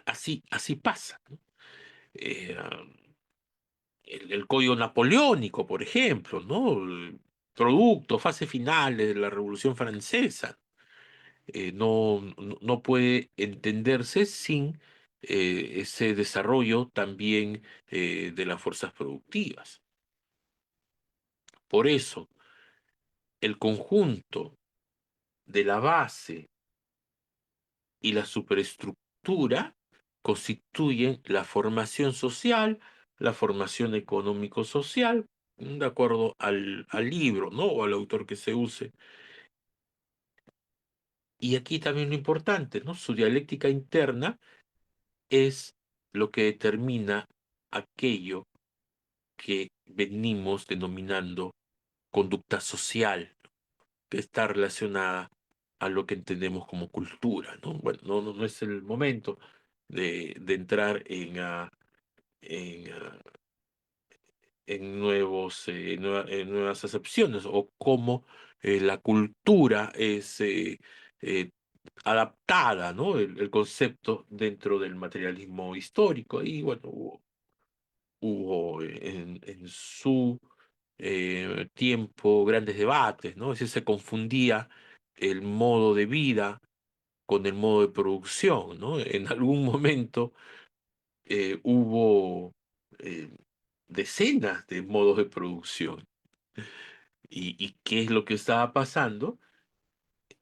Así pasa, ¿no? Eh, el Código Napoleónico, por ejemplo, ¿no? Producto, fase finales de la Revolución Francesa, no puede entenderse sin ese desarrollo también de las fuerzas productivas. Por eso, el conjunto de la base y la superestructura constituyen la formación social, la formación económico-social, de acuerdo al libro, ¿no? O al autor que se use. Y aquí también lo importante, ¿no? Su dialéctica interna es lo que determina aquello que venimos denominando conducta social, que está relacionada a lo que entendemos como cultura, ¿no? Bueno, no es el momento de entrar en, en nuevas acepciones o cómo la cultura es adaptada, ¿no? El concepto dentro del materialismo histórico. Y bueno, hubo en su tiempo grandes debates, ¿no? Es decir, se confundía el modo de vida con el modo de producción, ¿no? En algún momento hubo eh, decenas de modos de producción. ¿Y qué es lo que estaba pasando?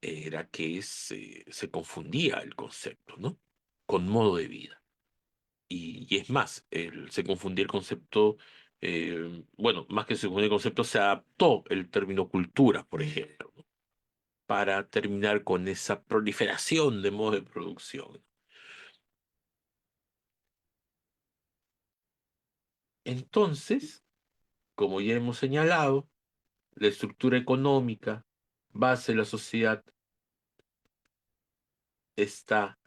Era que se confundía el concepto, ¿no? Con modo de vida. y es más, se confundía el concepto, bueno, más que se confundió el concepto, se adaptó el término cultura, por ejemplo, ¿no? Para terminar con esa proliferación de modos de producción. Entonces, como ya hemos señalado, la estructura económica, base de la sociedad, está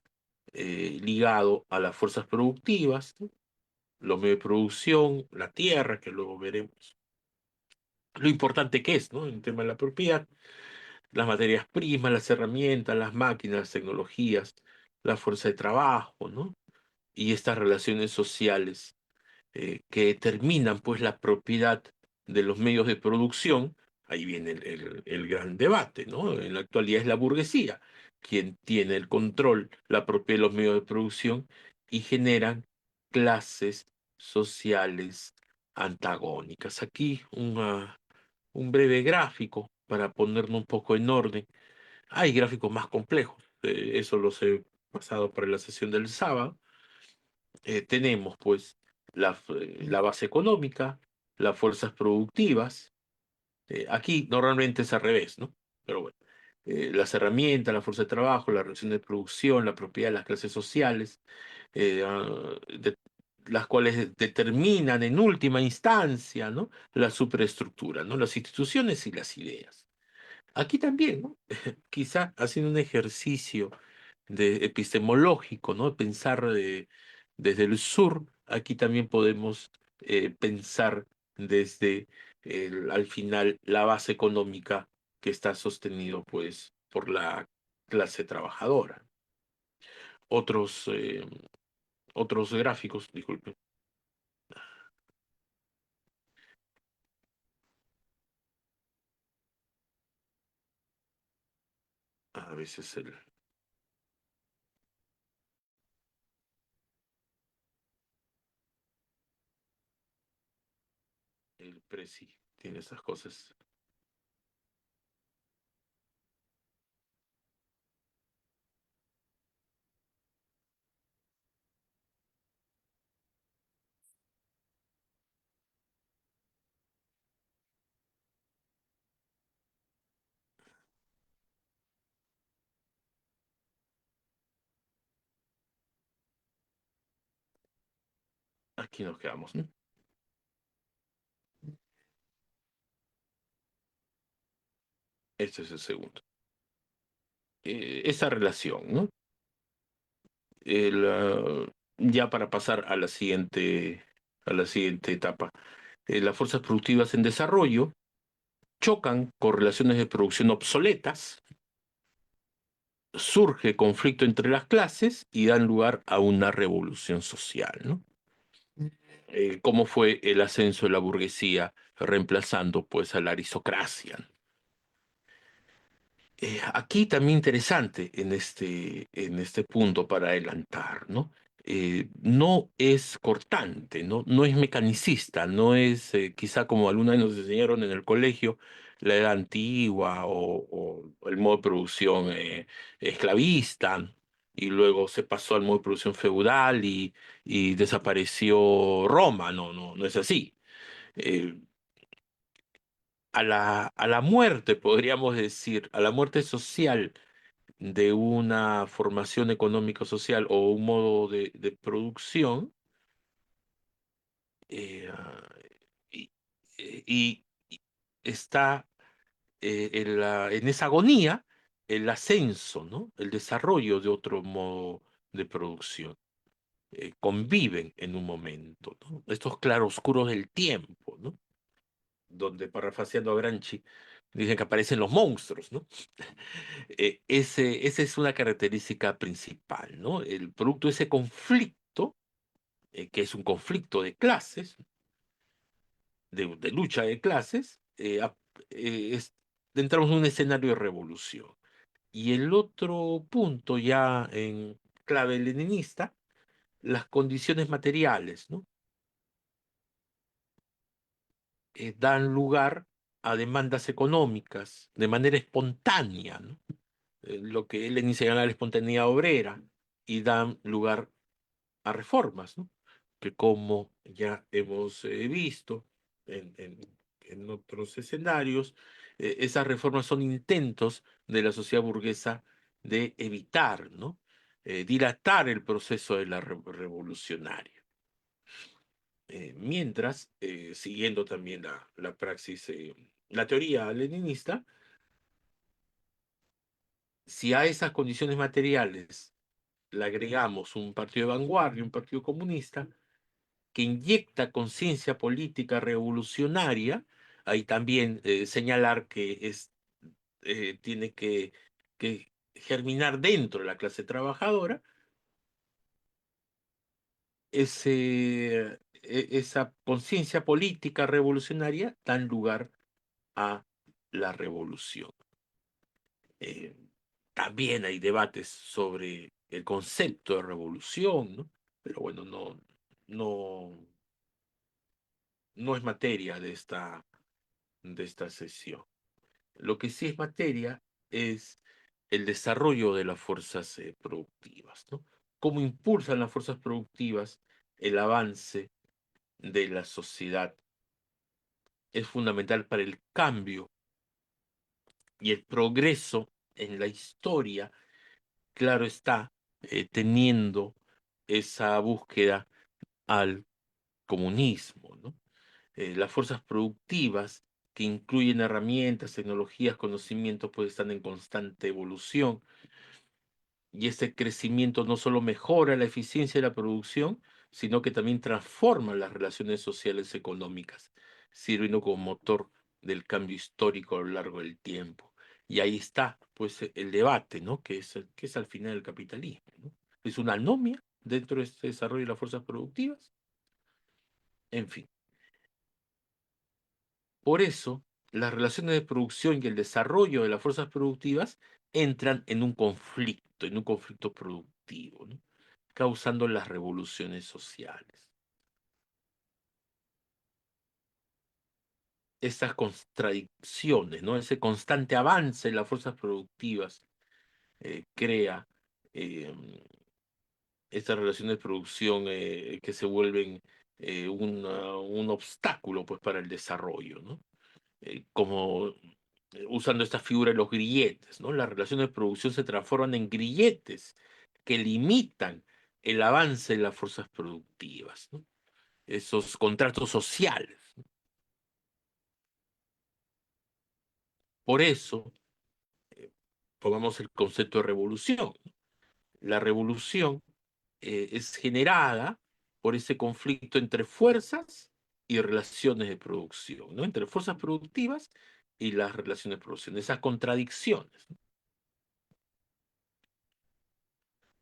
ligado a las fuerzas productivas, ¿no? Los medios de producción, la tierra, que luego veremos lo importante que es, ¿no? En el tema de la propiedad, las materias primas, las herramientas, las máquinas, las tecnologías, la fuerza de trabajo, ¿no? Y estas relaciones sociales que determinan pues la propiedad de los medios de producción. Ahí viene el gran debate, ¿no? En la actualidad es la burguesía quien tiene el control, la propiedad de los medios de producción y generan clases sociales antagónicas. Aquí un breve gráfico para ponernos un poco en orden. Hay gráficos más complejos, eso los he pasado para la sesión del sábado. Tenemos pues la base económica, las fuerzas productivas. Aquí normalmente es al revés, ¿no? Pero bueno, las herramientas, la fuerza de trabajo, la relación de producción, la propiedad de las clases sociales, eh, ah, de- las cuales determinan en última instancia, ¿no? La superestructura, ¿no? Las instituciones y las ideas. Aquí también, ¿no? Quizá haciendo un ejercicio de epistemológico, ¿no? Pensar desde el sur, aquí también podemos pensar desde al final la base económica que está sostenido pues por la clase trabajadora. Otros, otros gráficos, disculpen. A veces el Prezi tiene esas cosas. Aquí nos quedamos, ¿no? Este es el segundo. Esa relación, ¿no? Ya para pasar a la siguiente etapa. Las fuerzas productivas en desarrollo chocan con relaciones de producción obsoletas, surge conflicto entre las clases y dan lugar a una revolución social, ¿no? Como fue el ascenso de la burguesía reemplazando pues a la aristocracia. Aquí también interesante en este punto para adelantar, ¿no? No es cortante, ¿no? No es mecanicista, no es quizá como algunos nos enseñaron en el colegio, la edad antigua o el modo de producción esclavista, y luego se pasó al modo de producción feudal y desapareció Roma, no es así. Eh, a la muerte, podríamos decir, a la muerte social de una formación económico-social o un modo de producción, eh, ah, y, y está en esa agonía el ascenso, ¿no? El desarrollo de otro modo de producción. Conviven en un momento, ¿no? Estos claroscuros del tiempo, ¿no? Donde, parafraseando a Gramsci, dicen que aparecen los monstruos, ¿no? Esa es una característica principal, ¿no? El producto de ese conflicto, que es un conflicto de clases, de lucha de clases, entramos en un escenario de revolución. Y el otro punto, ya en clave leninista, las condiciones materiales, ¿no? Dan lugar a demandas económicas de manera espontánea, ¿no? Lo que Lenin señala la espontaneidad obrera, y dan lugar a reformas, ¿no? Que como ya hemos visto en otros escenarios, esas reformas son intentos de la sociedad burguesa de evitar, ¿no? Dilatar el proceso de la revolucionaria. Mientras, siguiendo también la praxis, la teoría leninista, si a esas condiciones materiales le agregamos un partido de vanguardia, un partido comunista, que inyecta conciencia política revolucionaria, ahí también señalar que tiene que germinar dentro de la clase trabajadora, esa conciencia política revolucionaria dan lugar a la revolución. Eh, También hay debates sobre el concepto de revolución, ¿no? Pero bueno, no, no es materia de esta sesión. Lo que sí es materia es el desarrollo de las fuerzas productivas, ¿no? Cómo impulsan las fuerzas productivas el avance de la sociedad. Es fundamental para el cambio y el progreso en la historia, claro está, teniendo esa búsqueda al comunismo, ¿no? Las fuerzas productivas que incluyen herramientas, tecnologías, conocimientos, pues están en constante evolución y ese crecimiento no solo mejora la eficiencia de la producción, sino que también transforma las relaciones sociales económicas, sirviendo como motor del cambio histórico a lo largo del tiempo. Y ahí está, pues, el debate, ¿no? Que es al final el capitalismo, ¿no? Es una anomia dentro de este desarrollo de las fuerzas productivas. En fin, por eso, las relaciones de producción y el desarrollo de las fuerzas productivas entran en un conflicto productivo, ¿no? Causando las revoluciones sociales. Estas contradicciones, ¿no? Ese constante avance en las fuerzas productivas crea eh, estas relaciones de producción que se vuelven un obstáculo, pues, para el desarrollo, ¿no? Como usando esta figura de los grilletes, ¿no? Las relaciones de producción se transforman en grilletes que limitan el avance de las fuerzas productivas, ¿no? Esos contratos sociales. Por eso, pongamos el concepto de revolución. La revolución es generada por ese conflicto entre fuerzas y relaciones de producción, ¿no? Entre fuerzas productivas y las relaciones de producción, esas contradicciones, ¿no?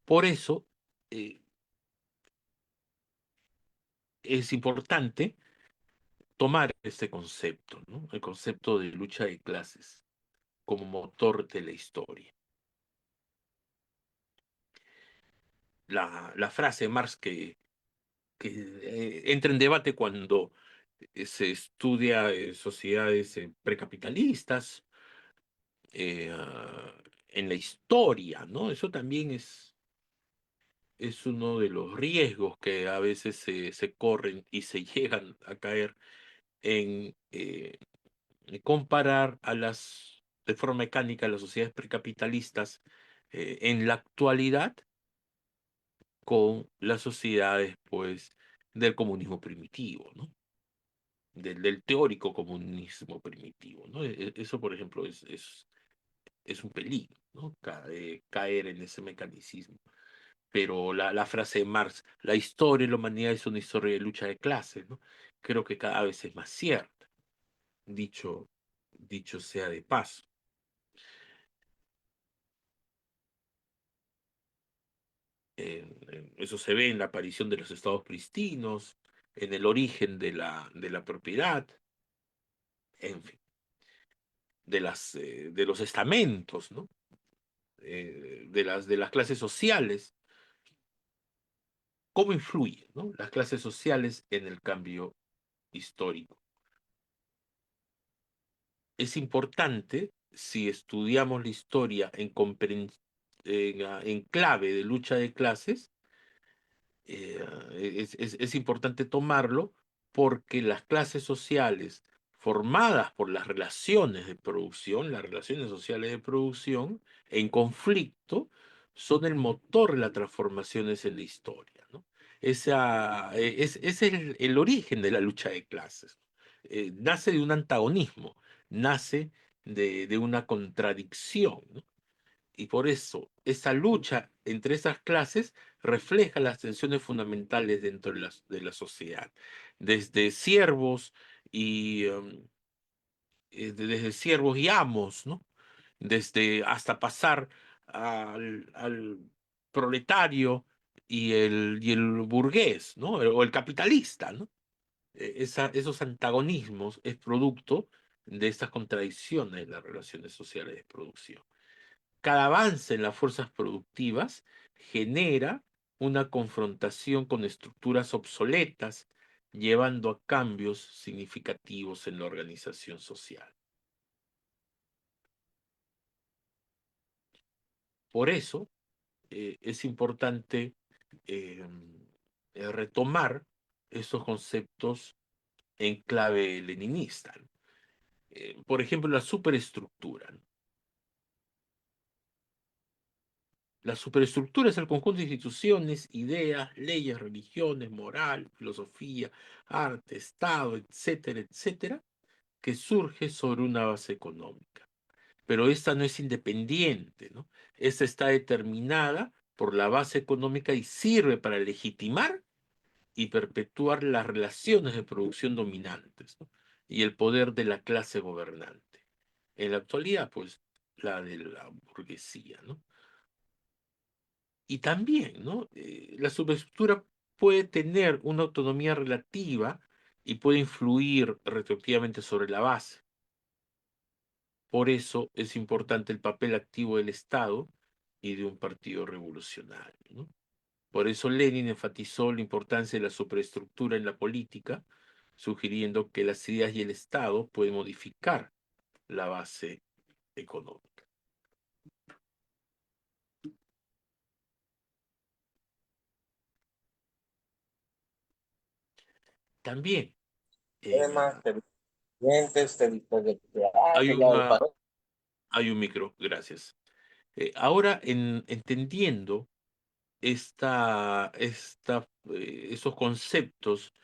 Por eso es importante tomar este concepto, ¿no? El concepto de lucha de clases como motor de la historia. La frase de Marx que entra en debate cuando se estudia sociedades precapitalistas en la historia, ¿no? Eso también es uno de los riesgos que a veces se corren y se llegan a caer en comparar de forma mecánica las sociedades precapitalistas en la actualidad con las sociedades, pues, del comunismo primitivo, ¿no? Del teórico comunismo primitivo, ¿no? Eso, por ejemplo, es un peligro, ¿no? Caer en ese mecanicismo. Pero la frase de Marx, la historia de la humanidad es una historia de lucha de clases, ¿no? Creo que cada vez es más cierta, dicho, dicho sea de paso. Eso se ve en la aparición de los estados pristinos, en el origen de la propiedad, en fin, de los estamentos, ¿no? De las clases sociales. ¿Cómo influyen, ¿no? Las clases sociales en el cambio histórico? Es importante, si estudiamos la historia en clave de lucha de clases, es importante tomarlo porque las clases sociales formadas por las relaciones de producción, las relaciones sociales de producción, en conflicto, son el motor de las transformaciones en la historia, ¿no? Ese es el origen de la lucha de clases. Nace de un antagonismo, nace de una contradicción, ¿no? Y por eso, esa lucha entre esas clases refleja las tensiones fundamentales dentro de la sociedad. Desde siervos y desde siervos y amos, ¿no? Desde hasta pasar al proletario y el burgués, ¿no? O el capitalista, ¿no? Esos antagonismos es producto de estas contradicciones de las relaciones sociales de producción. Cada avance en las fuerzas productivas genera una confrontación con estructuras obsoletas, llevando a cambios significativos en la organización social. Por eso es importante eh, retomar esos conceptos en clave leninista. Por ejemplo, la superestructura, ¿no? La superestructura es el conjunto de instituciones, ideas, leyes, religiones, moral, filosofía, arte, Estado, etcétera, etcétera, que surge sobre una base económica. Pero esta no es independiente, ¿no? Esta está determinada por la base económica y sirve para legitimar y perpetuar las relaciones de producción dominantes, ¿no? Y el poder de la clase gobernante. En la actualidad, pues, la de la burguesía, ¿no? Y también, ¿no? La superestructura puede tener una autonomía relativa y puede influir retroactivamente sobre la base. Por eso es importante el papel activo del Estado y de un partido revolucionario, ¿no? Por eso Lenin enfatizó la importancia de la superestructura en la política, sugiriendo que las ideas y el Estado pueden modificar la base económica. También Temas, clientes, hay hay un micro, gracias. Ahora, entendiendo esos conceptos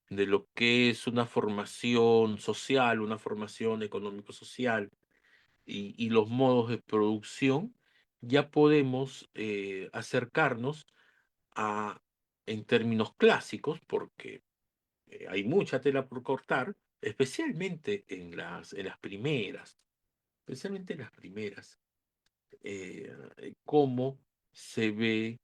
de lo que es una formación social, una formación económico-social y los modos de producción, ya podemos acercarnos a, en términos clásicos, porque hay mucha tela por cortar, especialmente en las primeras, especialmente en las primeras, cómo se ve,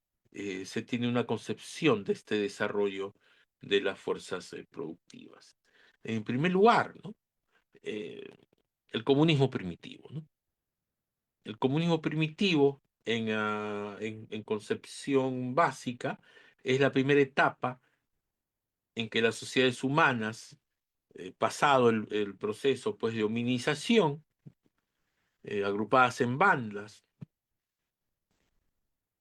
se tiene una concepción de este desarrollo de las fuerzas productivas. En primer lugar, ¿no? Eh, el comunismo primitivo, ¿no? El comunismo primitivo, en concepción básica, es la primera etapa en que las sociedades humanas, pasado el proceso pues, de hominización, agrupadas en bandas,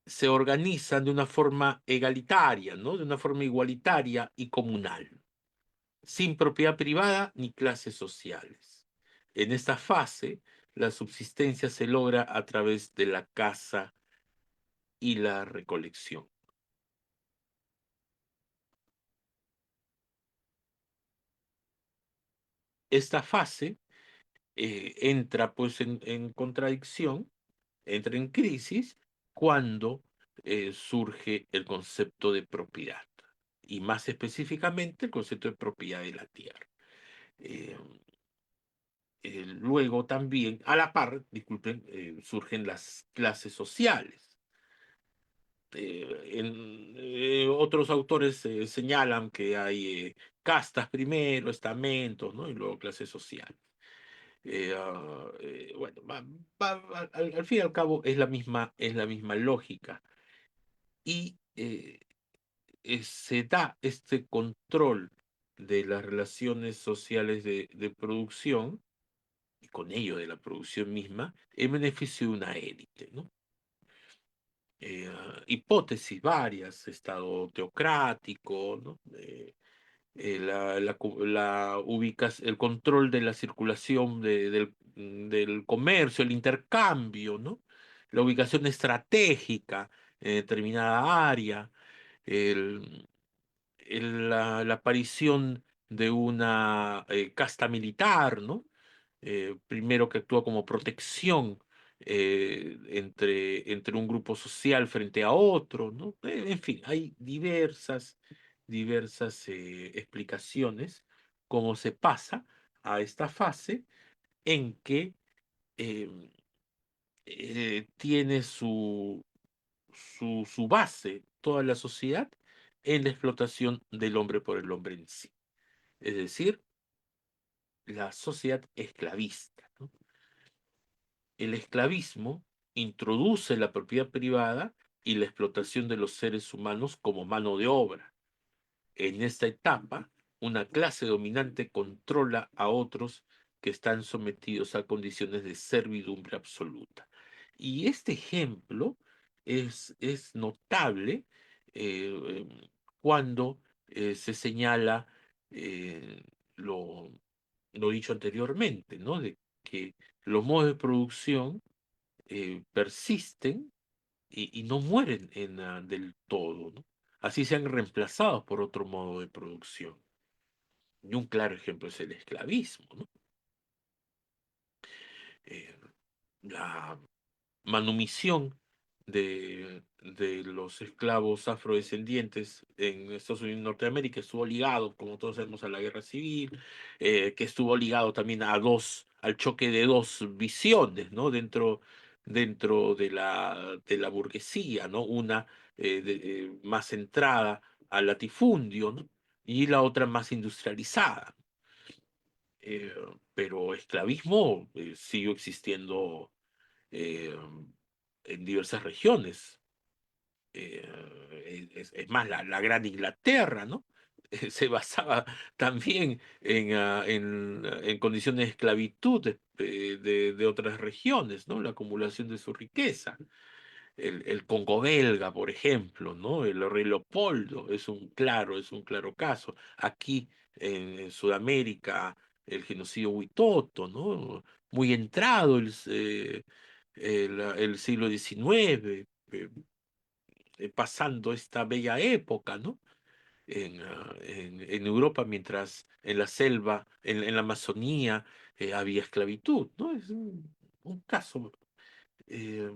se organizan de una forma egalitaria, ¿no? De una forma igualitaria y comunal, sin propiedad privada ni clases sociales. En esta fase, la subsistencia se logra a través de la caza y la recolección. Esta fase entra pues en contradicción, entra en crisis cuando surge el concepto de propiedad y más específicamente el concepto de propiedad de la tierra. Eh, Luego también, a la par, disculpen, surgen las clases sociales. Otros autores señalan que hay castas primero, estamentos, ¿no? Y luego clases sociales. Bueno, al fin y al cabo es la misma lógica. Y se da este control de las relaciones sociales de producción y con ello de la producción misma, en beneficio de una élite, ¿no? hipótesis varias, Estado teocrático, ¿no? El control de la circulación del comercio, el intercambio, ¿no? La ubicación estratégica en determinada área, el, la aparición de una casta militar, ¿no? Primero que actúa como protección entre un grupo social frente a otro, ¿no? En fin, hay diversas explicaciones cómo se pasa a esta fase en que eh, tiene su base toda la sociedad en la explotación del hombre por el hombre en sí. Es decir, la sociedad esclavista, ¿no? El esclavismo introduce la propiedad privada y la explotación de los seres humanos como mano de obra. En esta etapa, una clase dominante controla a otros que están sometidos a condiciones de servidumbre absoluta. Y este ejemplo es notable eh, cuando se señala eh, lo, lo dicho anteriormente, ¿no? De que los modos de producción persisten y no mueren del todo, ¿no? Así sean reemplazados por otro modo de producción. Y un claro ejemplo es el esclavismo, ¿no? Eh, la manumisión de los esclavos afrodescendientes en Estados Unidos y Norteamérica estuvo ligado, como todos sabemos, a la guerra civil, que estuvo ligado también al choque de dos visiones, ¿no? Dentro de la burguesía, ¿no? Una más centrada al latifundio, ¿no? Y la otra más industrializada. Eh, pero esclavismo siguió existiendo eh, en diversas regiones. Es más, la Gran Inglaterra, ¿no? Se basaba también en condiciones de esclavitud de otras regiones, ¿no? La acumulación de su riqueza. El Congo belga, por ejemplo, ¿no? El rey Leopoldo es un claro caso. Aquí en Sudamérica, el genocidio Huitoto, ¿no? Muy entrado el siglo XIX, pasando esta bella época, ¿no? En Europa, mientras en la selva, en la Amazonía, había esclavitud, ¿no? Es un caso eh,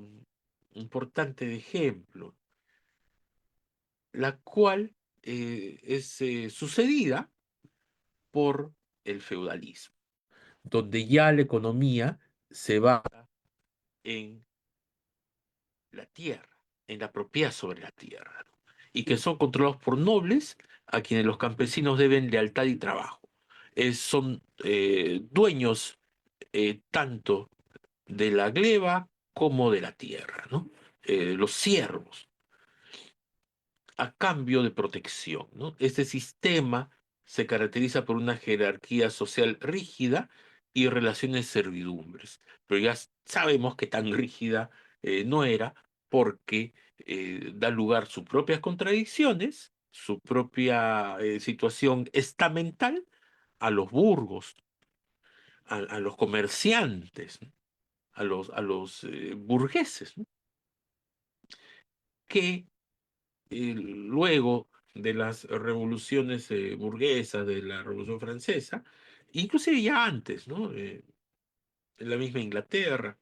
importante de ejemplo, la cual es sucedida por el feudalismo, donde ya la economía se basa en la tierra, en la propiedad sobre la tierra, ¿no? Y que son controlados por nobles a quienes los campesinos deben lealtad y trabajo. Son dueños tanto de la gleba como de la tierra, ¿no? Los siervos, a cambio de protección, ¿no? Este sistema se caracteriza por una jerarquía social rígida y relaciones servidumbres, pero ya sabemos que tan rígida no era porque da lugar a sus propias contradicciones, su propia situación estamental a los burgos, a los comerciantes, ¿no? A los burgueses, ¿no? Que luego de las revoluciones burguesas, de la Revolución Francesa, inclusive ya antes, ¿no? En la misma Inglaterra,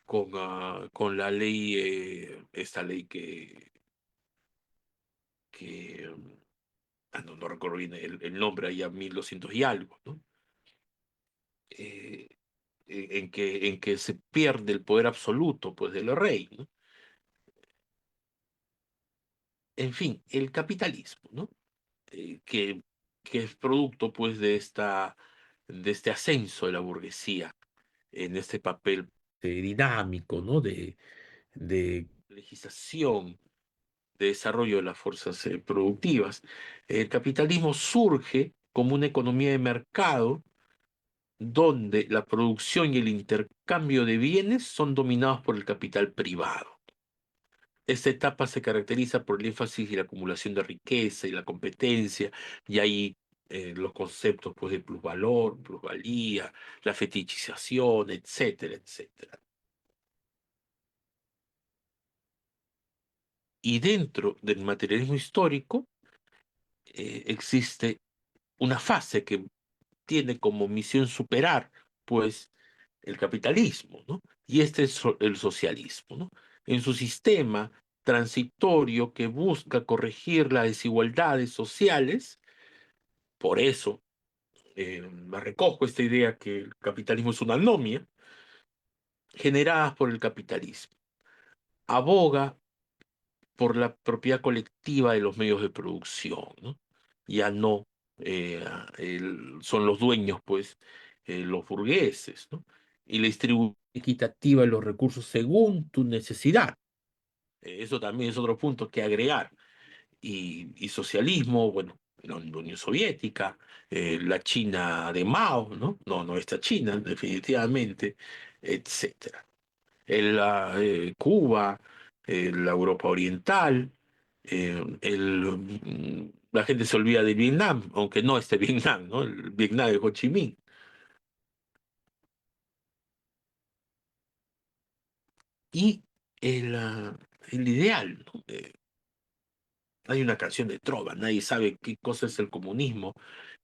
con la ley, esta ley no recuerdo bien el nombre, allá 1200 y algo, ¿no? Eh, en que se pierde el poder absoluto, pues, del rey, ¿no? En fin, el capitalismo, ¿no? eh, que, que es producto pues de este ascenso de la burguesía en este papel dinámico, ¿no? De legislación, de desarrollo de las fuerzas productivas. El capitalismo surge como una economía de mercado donde la producción y el intercambio de bienes son dominados por el capital privado. Esta etapa se caracteriza por el énfasis y la acumulación de riqueza y la competencia, y ahí los conceptos pues, de plusvalor, plusvalía, la fetichización, etcétera, etcétera. Y dentro del materialismo histórico existe una fase que tiene como misión superar, pues, el capitalismo, ¿no? Y este es el socialismo, ¿no? En su sistema transitorio que busca corregir las desigualdades sociales, por eso me recojo esta idea que el capitalismo es una anomia, generadas por el capitalismo. Aboga por la propiedad colectiva de los medios de producción, ¿no? Ya no son los dueños, pues, los burgueses, ¿no? Y la distribución equitativa de los recursos según tu necesidad. Eso también es otro punto que agregar. Y socialismo, bueno, la Unión Soviética, la China de Mao, ¿no? No, no esta China, definitivamente, etcétera. Cuba, la Europa Oriental, la gente se olvida de Vietnam, aunque no esté Vietnam, ¿no? El Vietnam de Ho Chi Minh. Y el ideal, ¿no? Hay una canción de Trova, nadie sabe qué cosa es el comunismo,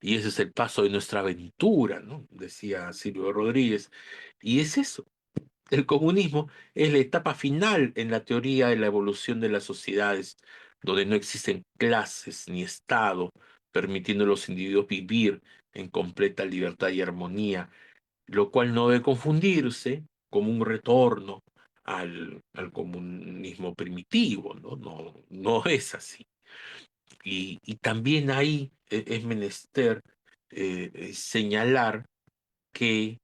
y ese es el paso de nuestra aventura, ¿no? Decía Silvio Rodríguez. Y es eso. El comunismo es la etapa final en la teoría de la evolución de las sociedades, donde no existen clases ni Estado, permitiendo a los individuos vivir en completa libertad y armonía, lo cual no debe confundirse como un retorno al comunismo primitivo, ¿no? No, no es así. Y también ahí es menester señalar que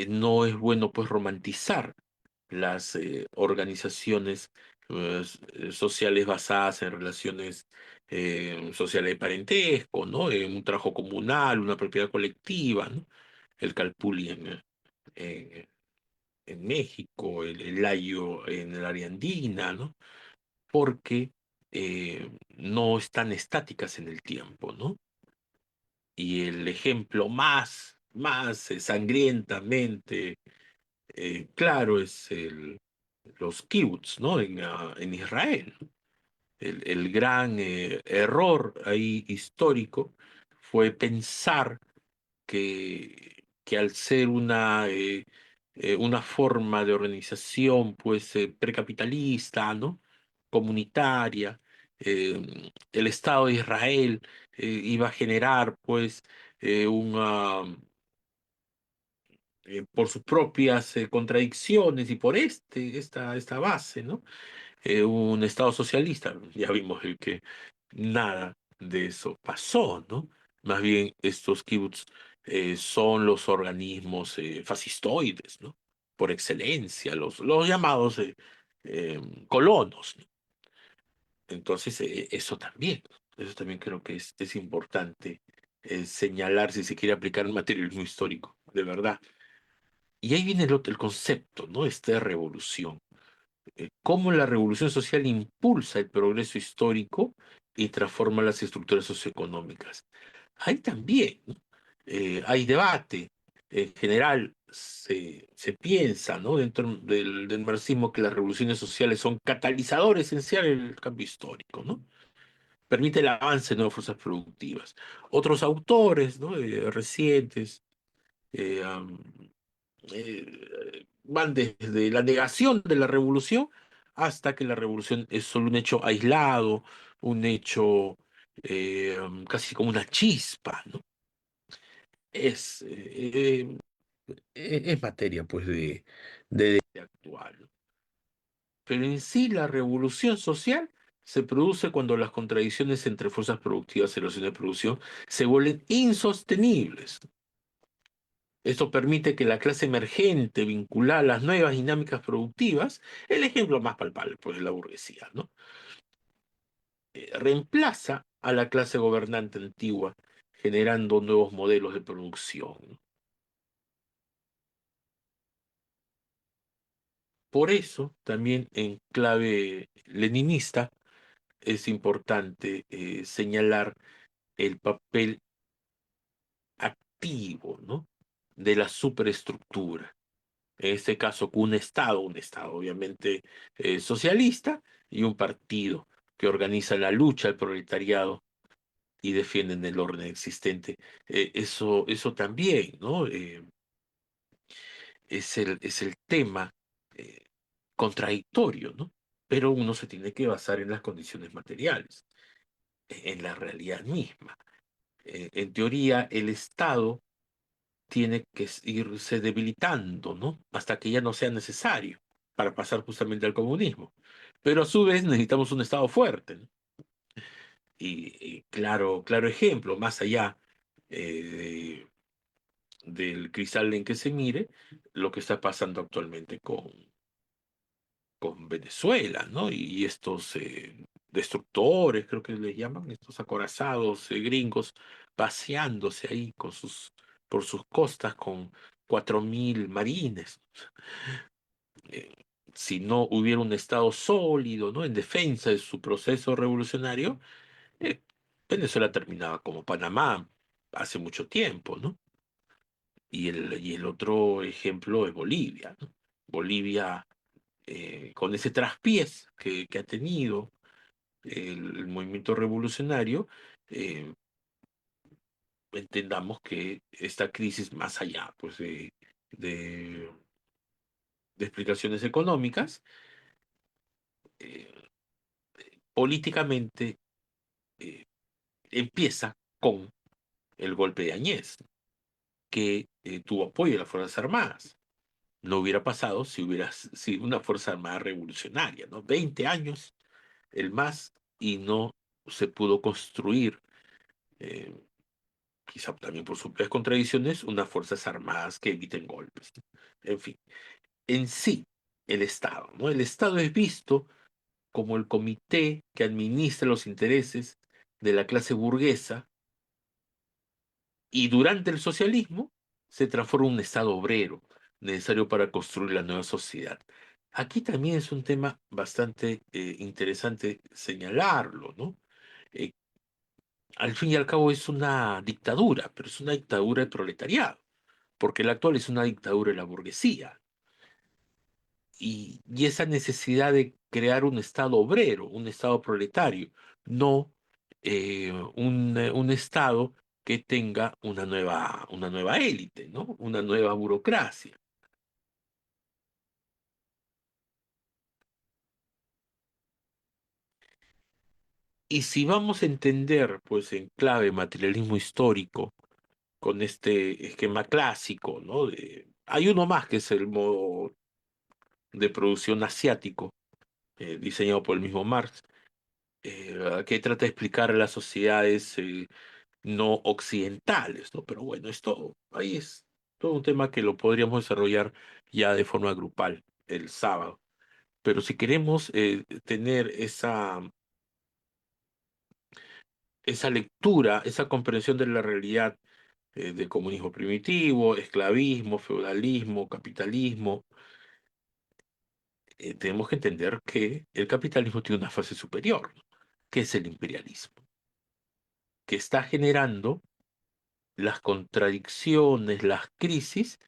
no es bueno pues romantizar las organizaciones sociales basadas en relaciones sociales de parentesco, ¿no? Un trabajo comunal, una propiedad colectiva, ¿no? El Calpulli en, en México, el Layo en el área andina, ¿no? Porque no están estáticas en el tiempo, ¿no? Y el ejemplo más sangrientamente claro es los kibbutz, ¿no? En Israel. El gran error ahí histórico fue pensar que al ser una forma de organización pues precapitalista, ¿no? Comunitaria, el Estado de Israel iba a generar pues una por sus propias contradicciones y por esta base, ¿no? Un Estado socialista. Ya vimos el que nada de eso pasó, ¿no? Más bien estos kibbutz son los organismos fascistoides, ¿no? Por excelencia, los llamados colonos, ¿no? Entonces, eso también creo que es importante señalar si se quiere aplicar el materialismo histórico, de verdad. Y ahí viene el concepto, ¿no? Esta revolución. Cómo la revolución social impulsa el progreso histórico y transforma las estructuras socioeconómicas. Ahí también, ¿no? Hay debate. En general, se piensa, ¿no? Dentro del marxismo que las revoluciones sociales son catalizadores esenciales del cambio histórico, ¿no? Permite el avance de nuevas fuerzas productivas. Otros autores, ¿no? Recientes van desde la negación de la revolución hasta que la revolución es solo un hecho aislado, un hecho casi como una chispa, ¿no? Es, es materia, pues, de debate actual, ¿no? Pero en sí la revolución social se produce cuando las contradicciones entre fuerzas productivas y relaciones de producción se vuelven insostenibles. Esto permite que la clase emergente, vinculada a las nuevas dinámicas productivas, el ejemplo más palpable, pues, es la burguesía, ¿no? Reemplaza a la clase gobernante antigua, generando nuevos modelos de producción, ¿no? Por eso, también en clave leninista, es importante señalar el papel activo, ¿no?, de la superestructura. En este caso, con un Estado obviamente socialista, y un partido que organiza la lucha al proletariado y defienden el orden existente. Eso también, ¿no? Es el tema contradictorio, ¿no? Pero uno se tiene que basar en las condiciones materiales, en la realidad misma. En teoría, el Estado tiene que irse debilitando, ¿no?, hasta que ya no sea necesario para pasar justamente al comunismo. Pero a su vez necesitamos un Estado fuerte, ¿no? Y claro ejemplo, más allá del cristal en que se mire, lo que está pasando actualmente con Venezuela, ¿no? Y estos destructores, creo que les llaman, estos acorazados gringos, paseándose ahí por sus costas con 4.000 marines. Eh, si no hubiera un Estado sólido, ¿no?, en defensa de su proceso revolucionario, eh, Venezuela terminaba como Panamá hace mucho tiempo, ¿no? Y el otro ejemplo es Bolivia, ¿no? Bolivia, con ese traspiés que ha tenido el movimiento revolucionario, eh, entendamos que esta crisis, más allá pues, de, de explicaciones económicas, eh, políticamente eh, empieza con el golpe de Añez, que tuvo apoyo de las Fuerzas Armadas. No hubiera pasado si hubiera sido una Fuerza Armada revolucionaria, ¿no? 20 años, el más, y no se pudo construir, eh, quizá también por sus propias contradicciones, unas Fuerzas Armadas que eviten golpes. En fin, en sí, el Estado, ¿no? El Estado es visto como el comité que administra los intereses de la clase burguesa, y durante el socialismo se transforma en un Estado obrero, necesario para construir la nueva sociedad. Aquí también es un tema bastante interesante señalarlo, ¿no? Eh, Al fin y al cabo es una dictadura, pero es una dictadura del proletariado, porque la actual es una dictadura de la burguesía. Y esa necesidad de crear un Estado obrero, un Estado proletario, no un Estado que tenga una nueva élite, ¿no?, una nueva burocracia. Y si vamos a entender, pues en clave materialismo histórico, con este esquema clásico, ¿no? Hay uno más que es el modo de producción asiático, diseñado por el mismo Marx, que trata de explicar a las sociedades no occidentales, ¿no? Pero bueno, esto ahí es todo un tema que lo podríamos desarrollar ya de forma grupal el sábado. Pero si queremos tener esa lectura, esa comprensión de la realidad del comunismo primitivo, esclavismo, feudalismo, capitalismo, tenemos que entender que el capitalismo tiene una fase superior, ¿no?, que es el imperialismo, que está generando las contradicciones, las crisis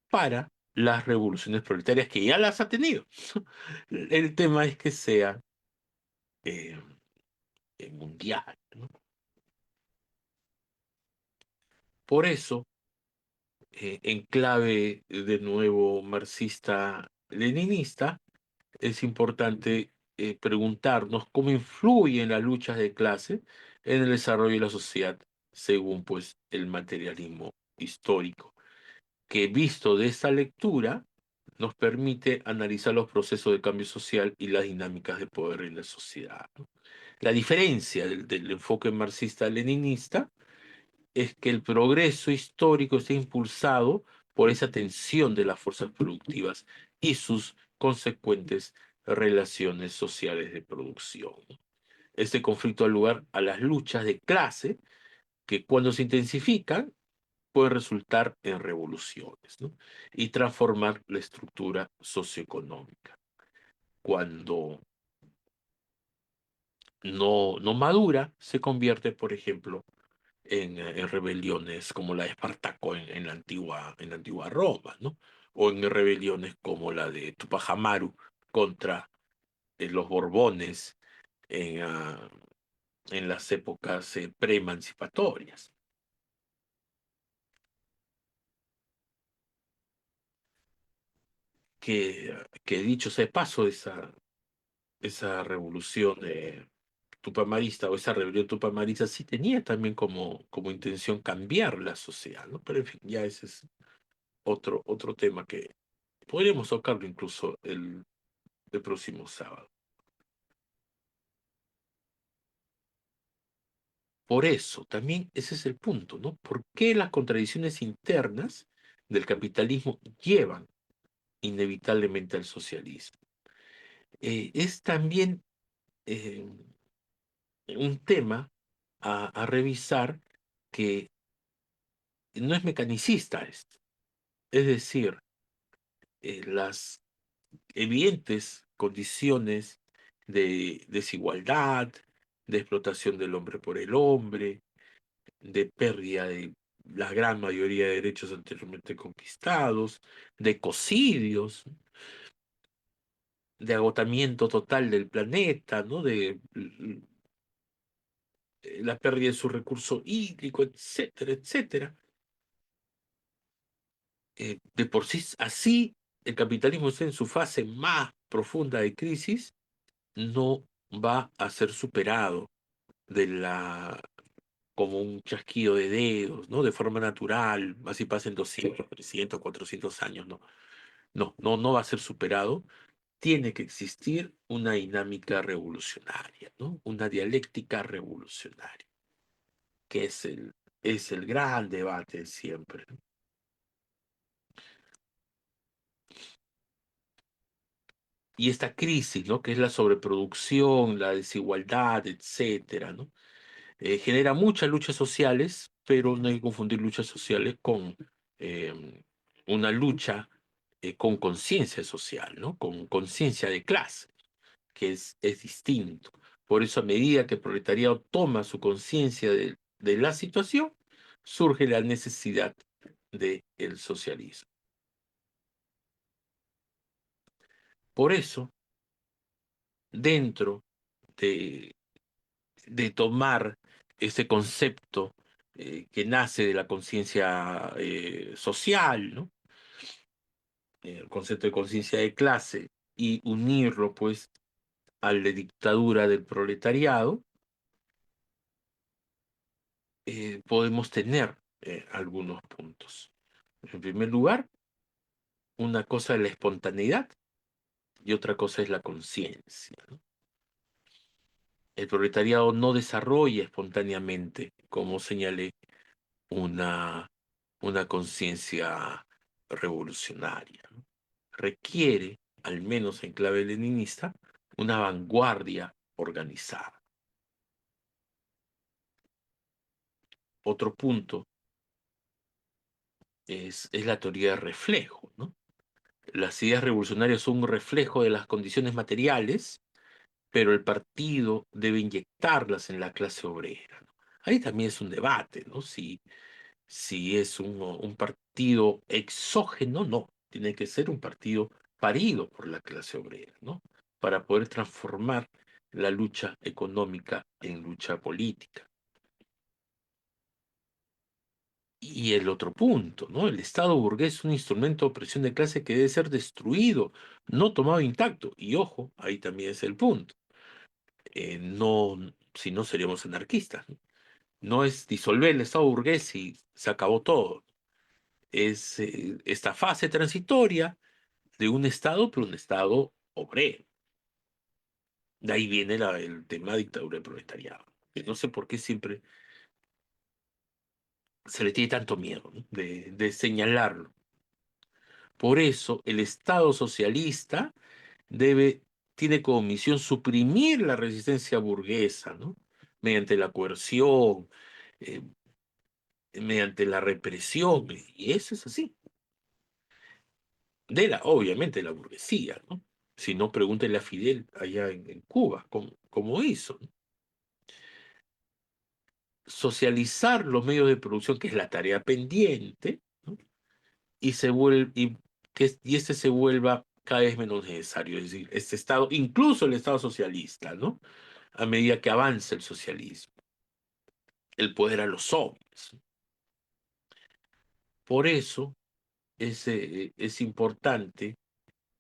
para las revoluciones proletarias, que ya las ha tenido. El tema es que sea eh, mundial, ¿no? Por eso, en clave de nuevo marxista-leninista, es importante preguntarnos cómo influyen las luchas de clase en el desarrollo de la sociedad según pues el materialismo histórico, que visto de esta lectura nos permite analizar los procesos de cambio social y las dinámicas de poder en la sociedad, ¿no? La diferencia del enfoque marxista-leninista es que el progreso histórico está impulsado por esa tensión de las fuerzas productivas y sus consecuentes relaciones sociales de producción. Este conflicto da lugar a las luchas de clase que cuando se intensifican pueden resultar en revoluciones, ¿no? Y transformar la estructura socioeconómica. Cuando no madura, se convierte, por ejemplo, en rebeliones como la de Espartaco en la antigua Roma, ¿no? O en rebeliones como la de Tupac Amaru contra los Borbones en las épocas preemancipatorias. Que dicho sea de paso, esa revolución tupamarista o esa rebelión tupamarista sí tenía también como intención cambiar la sociedad, ¿no? Pero en fin, ya ese es otro tema que podríamos tocarlo incluso el próximo sábado. Por eso, también ese es el punto, ¿no? ¿Por qué las contradicciones internas del capitalismo llevan inevitablemente al socialismo? Es también un tema a revisar que no es mecanicista esto. Es decir, las evidentes condiciones de desigualdad, de explotación del hombre por el hombre, de pérdida de la gran mayoría de derechos anteriormente conquistados, de ecocidios, de agotamiento total del planeta, ¿no? De la pérdida de su recurso hídrico, etcétera, etcétera. De por sí, así el capitalismo está en su fase más profunda de crisis, no va a ser superado como un chasquido de dedos, ¿no? De forma natural, así pasen 200, 300, 400 años, ¿no? No va a ser superado. Tiene que existir una dinámica revolucionaria, ¿no? Una dialéctica revolucionaria, que es el gran debate siempre, ¿no? Y esta crisis, ¿no? Que es la sobreproducción, la desigualdad, etcétera, ¿no? Genera muchas luchas sociales, pero no hay que confundir luchas sociales con eh, una lucha con conciencia social, ¿no? Con conciencia de clase, que es distinto. Por eso, a medida que el proletariado toma su conciencia de la situación, surge la necesidad del socialismo. Por eso, dentro de tomar ese concepto que nace de la conciencia social, ¿no? El concepto de conciencia de clase, y unirlo, pues, a la dictadura del proletariado, podemos tener algunos puntos. En primer lugar, una cosa es la espontaneidad y otra cosa es la conciencia, ¿no? El proletariado no desarrolla espontáneamente, como señalé, una conciencia revolucionaria, ¿no? Requiere, al menos en clave leninista, una vanguardia organizada. Otro punto es la teoría de reflejo, ¿no? Las ideas revolucionarias son un reflejo de las condiciones materiales, pero el partido debe inyectarlas en la clase obrera, ¿no? Ahí también es un debate, ¿no? Si es un partido exógeno, no. Tiene que ser un partido parido por la clase obrera, ¿no? Para poder transformar la lucha económica en lucha política. Y el otro punto, ¿no? El Estado burgués es un instrumento de opresión de clase que debe ser destruido, no tomado intacto. Y ojo, ahí también es el punto. No, si no seríamos anarquistas, ¿no? No es disolver el Estado burgués y se acabó todo. Es esta fase transitoria de un Estado, pero un Estado obrero. De ahí viene el tema de dictadura del proletariado. Que no sé por qué siempre se le tiene tanto miedo, ¿no? de señalarlo. Por eso el Estado socialista tiene como misión suprimir la resistencia burguesa, ¿no? Mediante la coerción, mediante la represión, y eso es así. Obviamente, la burguesía, ¿no? Si no, pregúntele a Fidel allá en Cuba, cómo hizo, ¿no? Socializar los medios de producción, que es la tarea pendiente, ¿no? Y este se vuelva cada vez menos necesario. Es decir, este Estado, incluso el Estado socialista, ¿no? A medida que avanza el socialismo, el poder a los hombres. Por eso es importante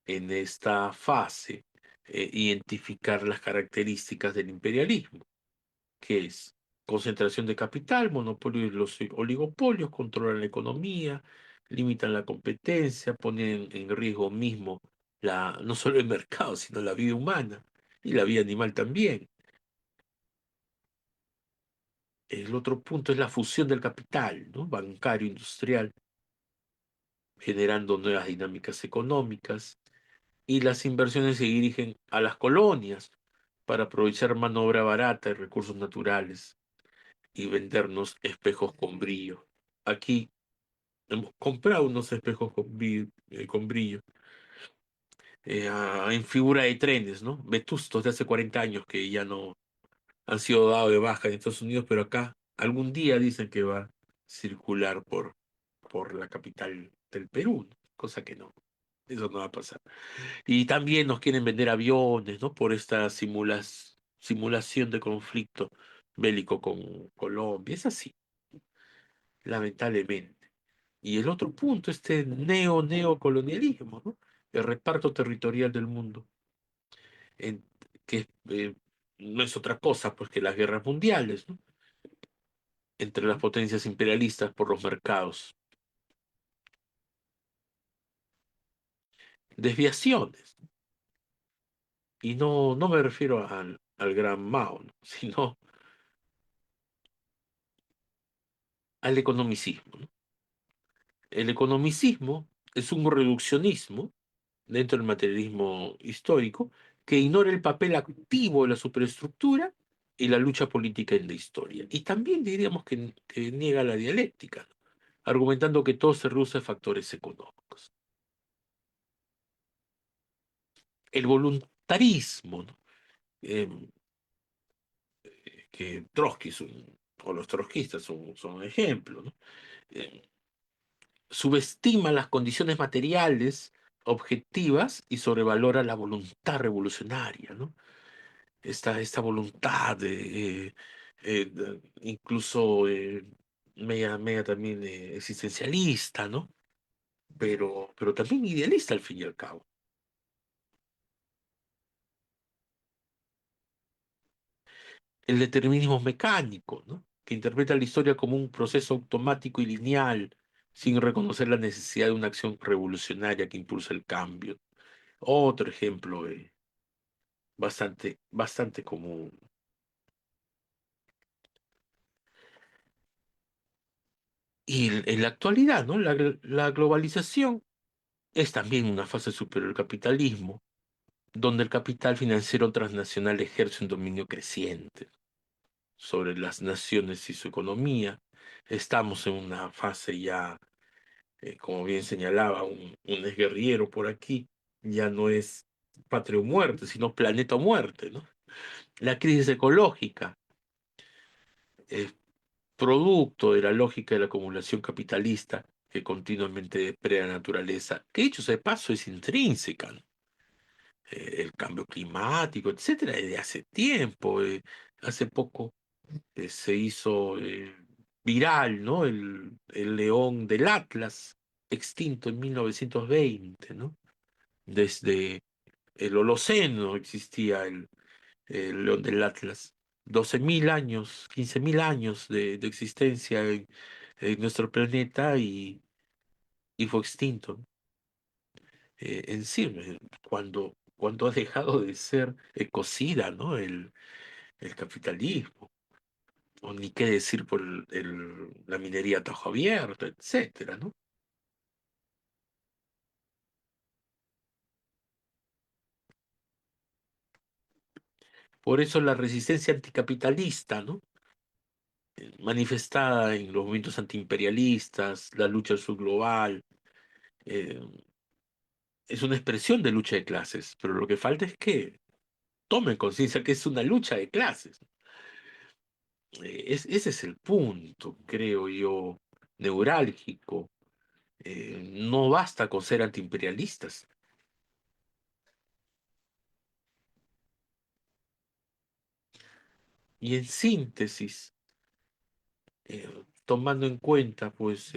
en esta fase identificar las características del imperialismo, que es concentración de capital, monopolio de los oligopolios, controlan la economía, limitan la competencia, ponen en riesgo mismo no solo el mercado, sino la vida humana y la vida animal también. El otro punto es la fusión del capital, ¿no? Bancario, industrial, generando nuevas dinámicas económicas, y las inversiones se dirigen a las colonias para aprovechar mano de obra barata y recursos naturales y vendernos espejos con brillo. Aquí hemos comprado unos espejos con brillo en figura de trenes, ¿no? Vetustos de hace 40 años que ya no han sido dados de baja en Estados Unidos, pero acá algún día dicen que va a circular por la capital del Perú, ¿no? Cosa que no, eso no va a pasar. Y también nos quieren vender aviones, ¿no? Por esta simulación de conflicto bélico con Colombia. Es así, lamentablemente. Y el otro punto, este neocolonialismo, ¿no? El reparto territorial del mundo, en- que no es otra cosa pues que las guerras mundiales, ¿no? Entre las potencias imperialistas por los mercados. Desviaciones. Y no me refiero al gran Mao, ¿no? Sino al economicismo, ¿no? El economicismo es un reduccionismo dentro del materialismo histórico que ignora el papel activo de la superestructura y la lucha política en la historia. Y también diríamos que niega la dialéctica, ¿no? Argumentando que todo se reduce a factores económicos. El voluntarismo, ¿no? Eh, que Trotsky o los trotskistas son ejemplos, ¿no? Eh, Subestima las condiciones materiales objetivas y sobrevalora la voluntad revolucionaria, ¿no? Esta voluntad incluso media también existencialista, ¿no? Pero también idealista al fin y al cabo. El determinismo mecánico, ¿no? Que interpreta la historia como un proceso automático y lineal, sin reconocer la necesidad de una acción revolucionaria que impulsa el cambio. Otro ejemplo bastante común. Y en la actualidad, ¿no? La globalización es también una fase superior al capitalismo, donde el capital financiero transnacional ejerce un dominio creciente sobre las naciones y su economía. Estamos en una fase ya, como bien señalaba un exguerrillero por aquí, ya no es patria o muerte, sino planeta o muerte, ¿no? La crisis ecológica es producto de la lógica de la acumulación capitalista que continuamente depreda la naturaleza, que dicho sea de paso es intrínseca, ¿no? El cambio climático, etcétera, desde hace tiempo. Hace poco se hizo viral, ¿no? El león del Atlas, extinto en 1920, ¿no? Desde el Holoceno existía el león del Atlas. 12.000 años, 15.000 años de existencia en nuestro planeta y fue extinto, ¿no? En sí, cuando ha dejado de ser ecocida, ¿no? El capitalismo, o ni qué decir por la minería a tajo abierto, etcétera, ¿no? Por eso la resistencia anticapitalista, ¿no? manifestada en los movimientos antiimperialistas, la lucha subglobal. eh, es una expresión de lucha de clases, pero lo que falta es que tomen conciencia que es una lucha de clases. Ese es el punto, creo yo, neurálgico. No basta con ser antiimperialistas. Y en síntesis, tomando en cuenta pues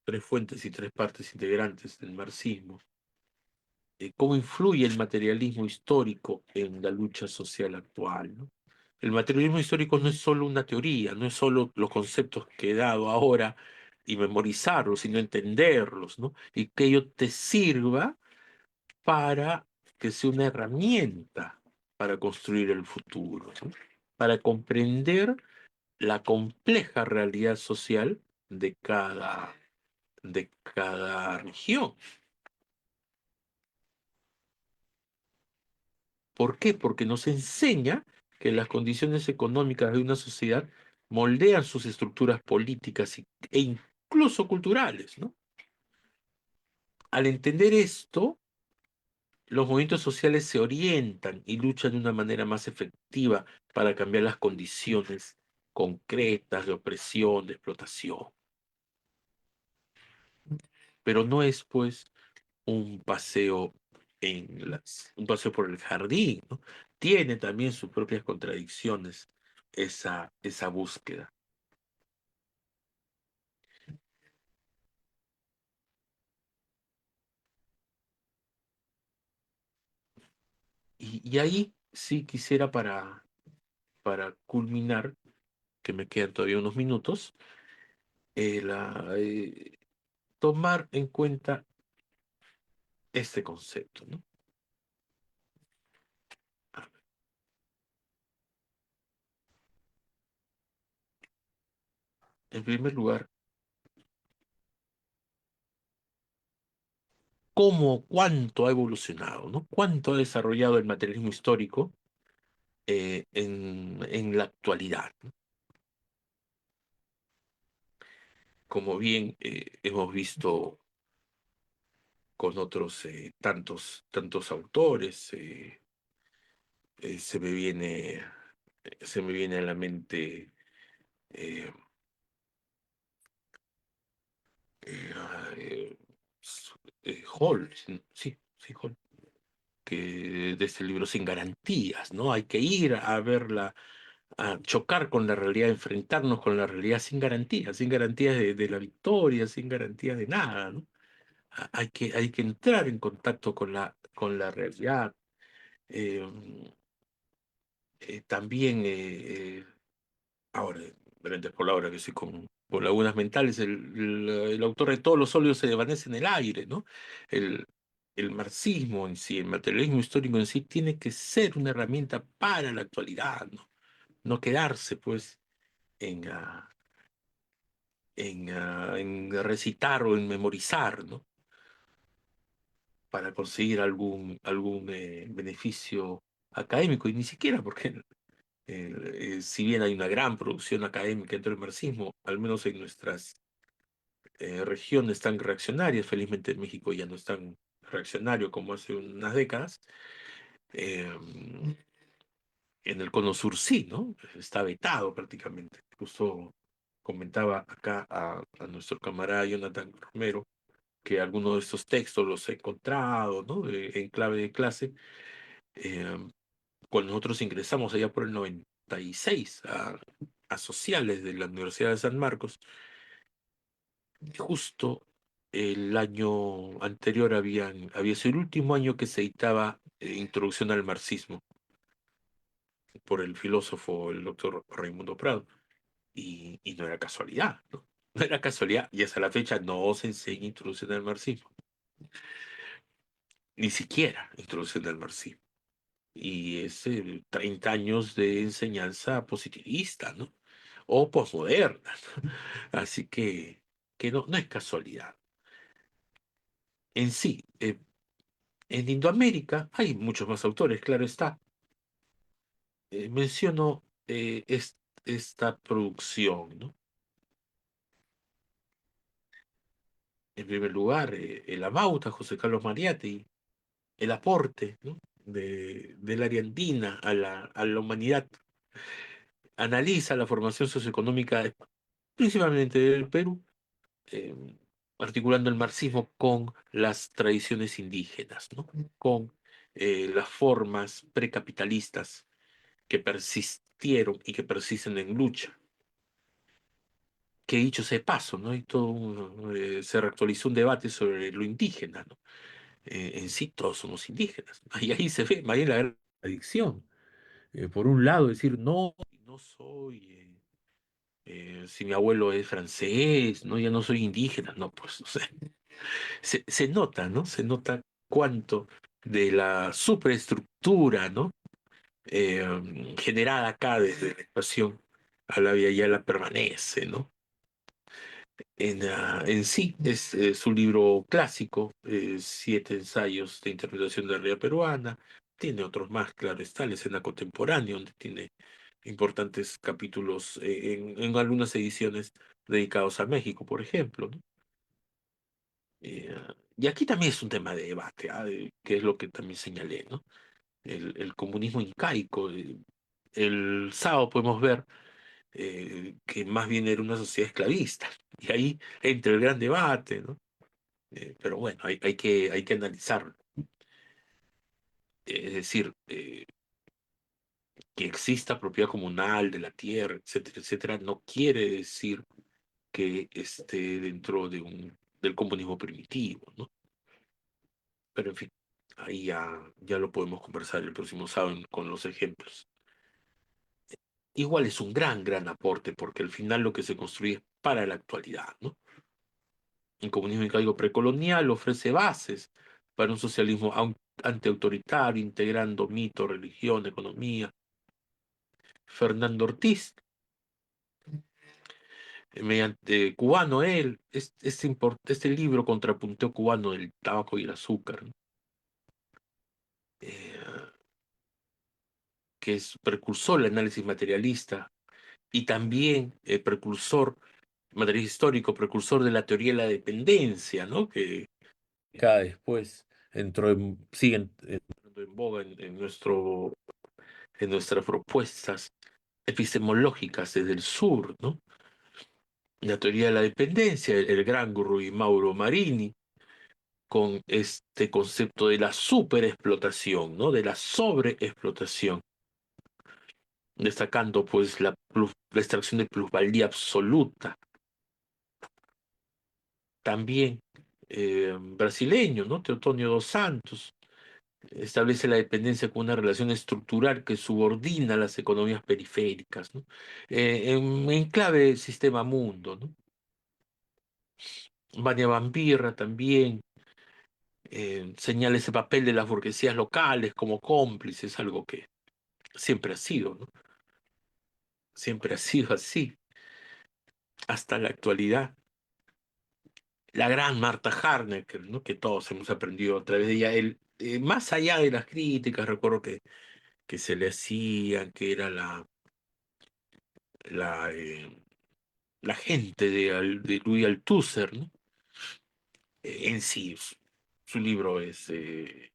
tres fuentes y tres partes integrantes del marxismo, cómo influye el materialismo histórico en la lucha social actual, ¿no? El materialismo histórico no es solo una teoría, no es solo los conceptos que he dado ahora y memorizarlos, sino entenderlos, ¿no? Y que ello te sirva para que sea una herramienta para construir el futuro, ¿no? Para comprender la compleja realidad social de cada región. ¿Por qué? Porque nos enseña que las condiciones económicas de una sociedad moldean sus estructuras políticas e incluso culturales, ¿no? Al entender esto, los movimientos sociales se orientan y luchan de una manera más efectiva para cambiar las condiciones concretas de opresión, de explotación. Pero no es, pues, un paseo un paseo por el jardín, ¿no? Tiene también sus propias contradicciones esa búsqueda. Y ahí sí quisiera para culminar, que me quedan todavía unos minutos, tomar en cuenta este concepto, ¿no? En primer lugar, cuánto ha evolucionado, ¿no? Cuánto ha desarrollado el materialismo histórico en la actualidad, ¿no? Como bien hemos visto con otros tantos autores, se me viene a la mente eh, eh, Hall, sí, Hall, que de este libro Sin Garantías, ¿no? Hay que ir a verla, a chocar con la realidad, enfrentarnos con la realidad sin garantías de la victoria, sin garantías de nada, ¿no? Hay que entrar en contacto con la realidad. Eh, También, ahora, Brentes por la hora que estoy con lagunas mentales, el autor de Todos los óleos se desvanece en el aire, ¿no? El, el marxismo en sí, el materialismo histórico en sí, tiene que ser una herramienta para la actualidad, ¿no? No quedarse, pues, en, en recitar o en memorizar, ¿no? Para conseguir algún beneficio académico, y ni siquiera porque si bien hay una gran producción académica dentro del marxismo, al menos en nuestras regiones tan reaccionarias, felizmente en México ya no es tan reaccionario como hace unas décadas, eh, en el Cono Sur sí, ¿no? Está vetado prácticamente. Justo comentaba acá a nuestro camarada Jonathan Romero que algunos de estos textos los he encontrado, ¿no? En clave de clase. Eh, Cuando nosotros ingresamos allá por el 96 a Sociales de la Universidad de San Marcos, justo el año anterior había sido el último año que se editaba Introducción al Marxismo por el filósofo, el doctor Raimundo Prado, y no era casualidad, ¿no? No era casualidad, y hasta la fecha no se enseña Introducción al Marxismo, ni siquiera Introducción al Marxismo. Y es 30 años de enseñanza positivista, ¿no? O posmoderna, ¿no? Así que no es casualidad. En sí, en Indoamérica hay muchos más autores, claro está. Menciono esta producción, ¿no? En primer lugar, el Amauta, José Carlos Mariátegui, el aporte, ¿no?, de la área andina a la humanidad. Analiza la formación socioeconómica principalmente del Perú, eh, articulando el marxismo con las tradiciones indígenas, ¿no?, con las formas precapitalistas que persistieron y que persisten en lucha. Que dicho sea de paso, ¿no? Y todo, se reactualizó un debate sobre lo indígena, ¿no? En sí todos somos indígenas. Y ahí se ve, ahí la gran adicción. Por un lado, decir, no, no soy, si mi abuelo es francés, no, ya no soy indígena, no, pues, o sea, se nota, ¿no? Se nota cuánto de la superestructura, ¿no?, generada acá desde la expansión a la vía ya la permanece, ¿no? En sí, es un libro clásico, 7 ensayos de interpretación de la realidad peruana. Tiene otros más, claro está, la escena contemporánea, donde tiene importantes capítulos en algunas ediciones dedicados a México, por ejemplo, ¿no? Y aquí también es un tema de debate, que es lo que también señalé, ¿no? El comunismo incaico. El sábado podemos ver que más bien era una sociedad esclavista. Y ahí entra el gran debate, ¿no? Pero bueno, hay que analizarlo. Es decir, que exista propiedad comunal de la tierra, etcétera, etcétera, no quiere decir que esté dentro del comunismo primitivo, ¿no? Pero en fin, ahí ya lo podemos conversar el próximo sábado con los ejemplos. Igual es un gran aporte, porque al final lo que se construye es para la actualidad, ¿no? El comunismo incaico precolonial ofrece bases para un socialismo antiautoritario, integrando mito, religión, economía. Fernando Ortiz, mediante cubano, este libro contrapunteo cubano del tabaco y el azúcar, ¿no? Eh, que es precursor del análisis materialista y también materialista histórico, precursor de la teoría de la dependencia, ¿no?, que cada después sigue entrando en boga en nuestras propuestas epistemológicas desde el sur, ¿no? La teoría de la dependencia, el gran Rui Mauro Marini, con este concepto de la superexplotación, ¿no?, de la sobreexplotación, destacando pues la extracción de plusvalía absoluta. También brasileño, ¿no?, Teotonio dos Santos, establece la dependencia como una relación estructural que subordina las economías periféricas, ¿no? En clave sistema mundo, ¿no? Vania Bambirra también señala ese papel de las burguesías locales como cómplices, algo que siempre ha sido, ¿no? Siempre ha sido así, hasta la actualidad. La gran Marta Harnecker, ¿no?, que todos hemos aprendido a través de ella. Más allá de las críticas, recuerdo que se le hacían, que era la, eh, la gente de Louis Althusser, ¿no? En sí, su libro es de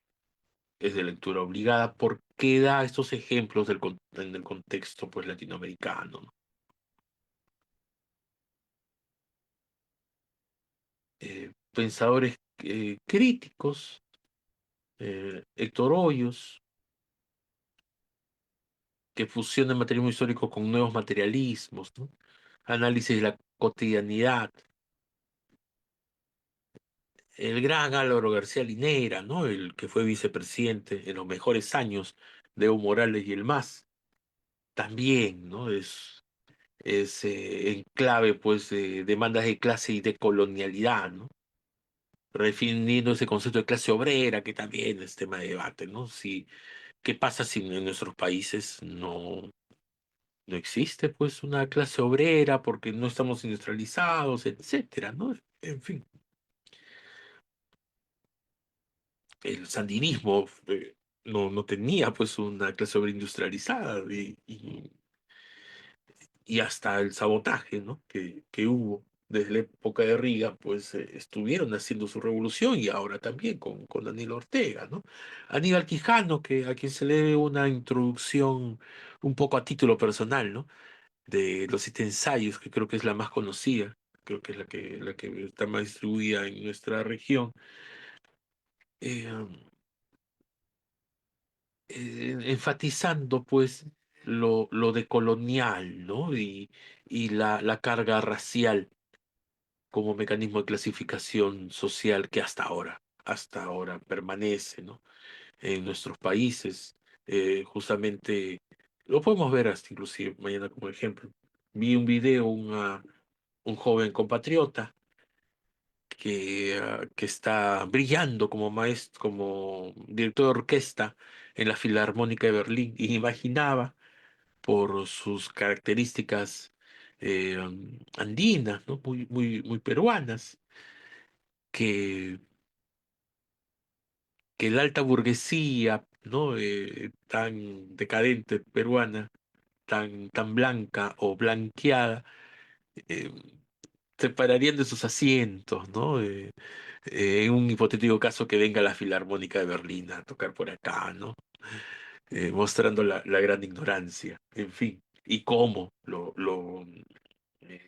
lectura obligada porque da estos ejemplos en el contexto pues latinoamericano, ¿no? Pensadores críticos, Héctor Hoyos, que fusionan materialismo histórico con nuevos materialismos, ¿no? Análisis de la cotidianidad. El gran Álvaro García Linera, ¿no?, el que fue vicepresidente en los mejores años de Evo Morales y el MAS, también, ¿no? Es en clave, pues, de demandas de clase y de colonialidad, ¿no? Refiriendo ese concepto de clase obrera, que también es tema de debate, ¿no? ¿Qué pasa si en nuestros países no existe, pues, una clase obrera porque no estamos industrializados, etcétera, ¿no? En fin, el sandinismo no tenía, pues, una clase obrera industrializada y hasta el sabotaje, ¿no?, que hubo desde la época de Riga, pues estuvieron haciendo su revolución y ahora también con Daniel Ortega, ¿no? Aníbal Quijano, a quien se le debe una introducción un poco a título personal, ¿no? De los siete ensayos, que creo que es la más conocida, creo que es la que está más distribuida en nuestra región. eh, Enfatizando pues lo decolonial, ¿no? Y la carga racial como mecanismo de clasificación social que hasta ahora permanece, ¿no? En nuestros países. Justamente lo podemos ver hasta inclusive mañana como ejemplo. Vi un video, un joven compatriota que está brillando como maestro, como director de orquesta en la Filarmónica de Berlín, y imaginaba por sus características andinas, ¿no? Muy peruanas, que, que la alta burguesía, ¿no? Tan decadente peruana, tan blanca o blanqueada, eh, se pararían de sus asientos, ¿no? En un hipotético caso que venga la Filarmónica de Berlín a tocar por acá, ¿no? Mostrando la gran ignorancia, en fin, y cómo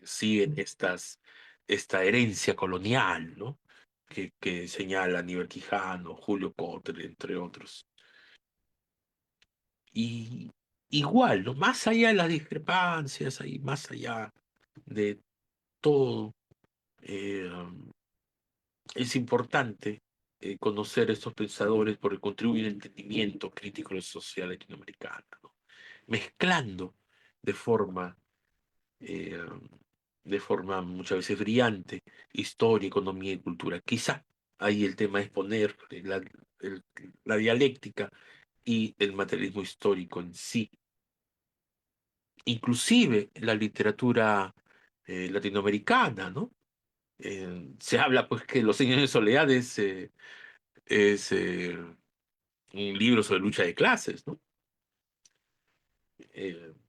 siguen esta herencia colonial, ¿no? Que señala Aníbal Quijano, Julio Cotter, entre otros. Y igual, ¿no? Más allá de las discrepancias, ahí, más allá de todo, eh, es importante conocer a estos pensadores porque contribuyen al entendimiento crítico de la sociedad latinoamericana, ¿no? Mezclando de forma, eh, de forma muchas veces brillante historia, economía y cultura. Quizá ahí el tema es poner el- la dialéctica y el materialismo histórico en sí. Inclusive la literatura latinoamericana, ¿no? Se habla pues que Los Años de Soledad es un libro sobre lucha de clases, ¿no?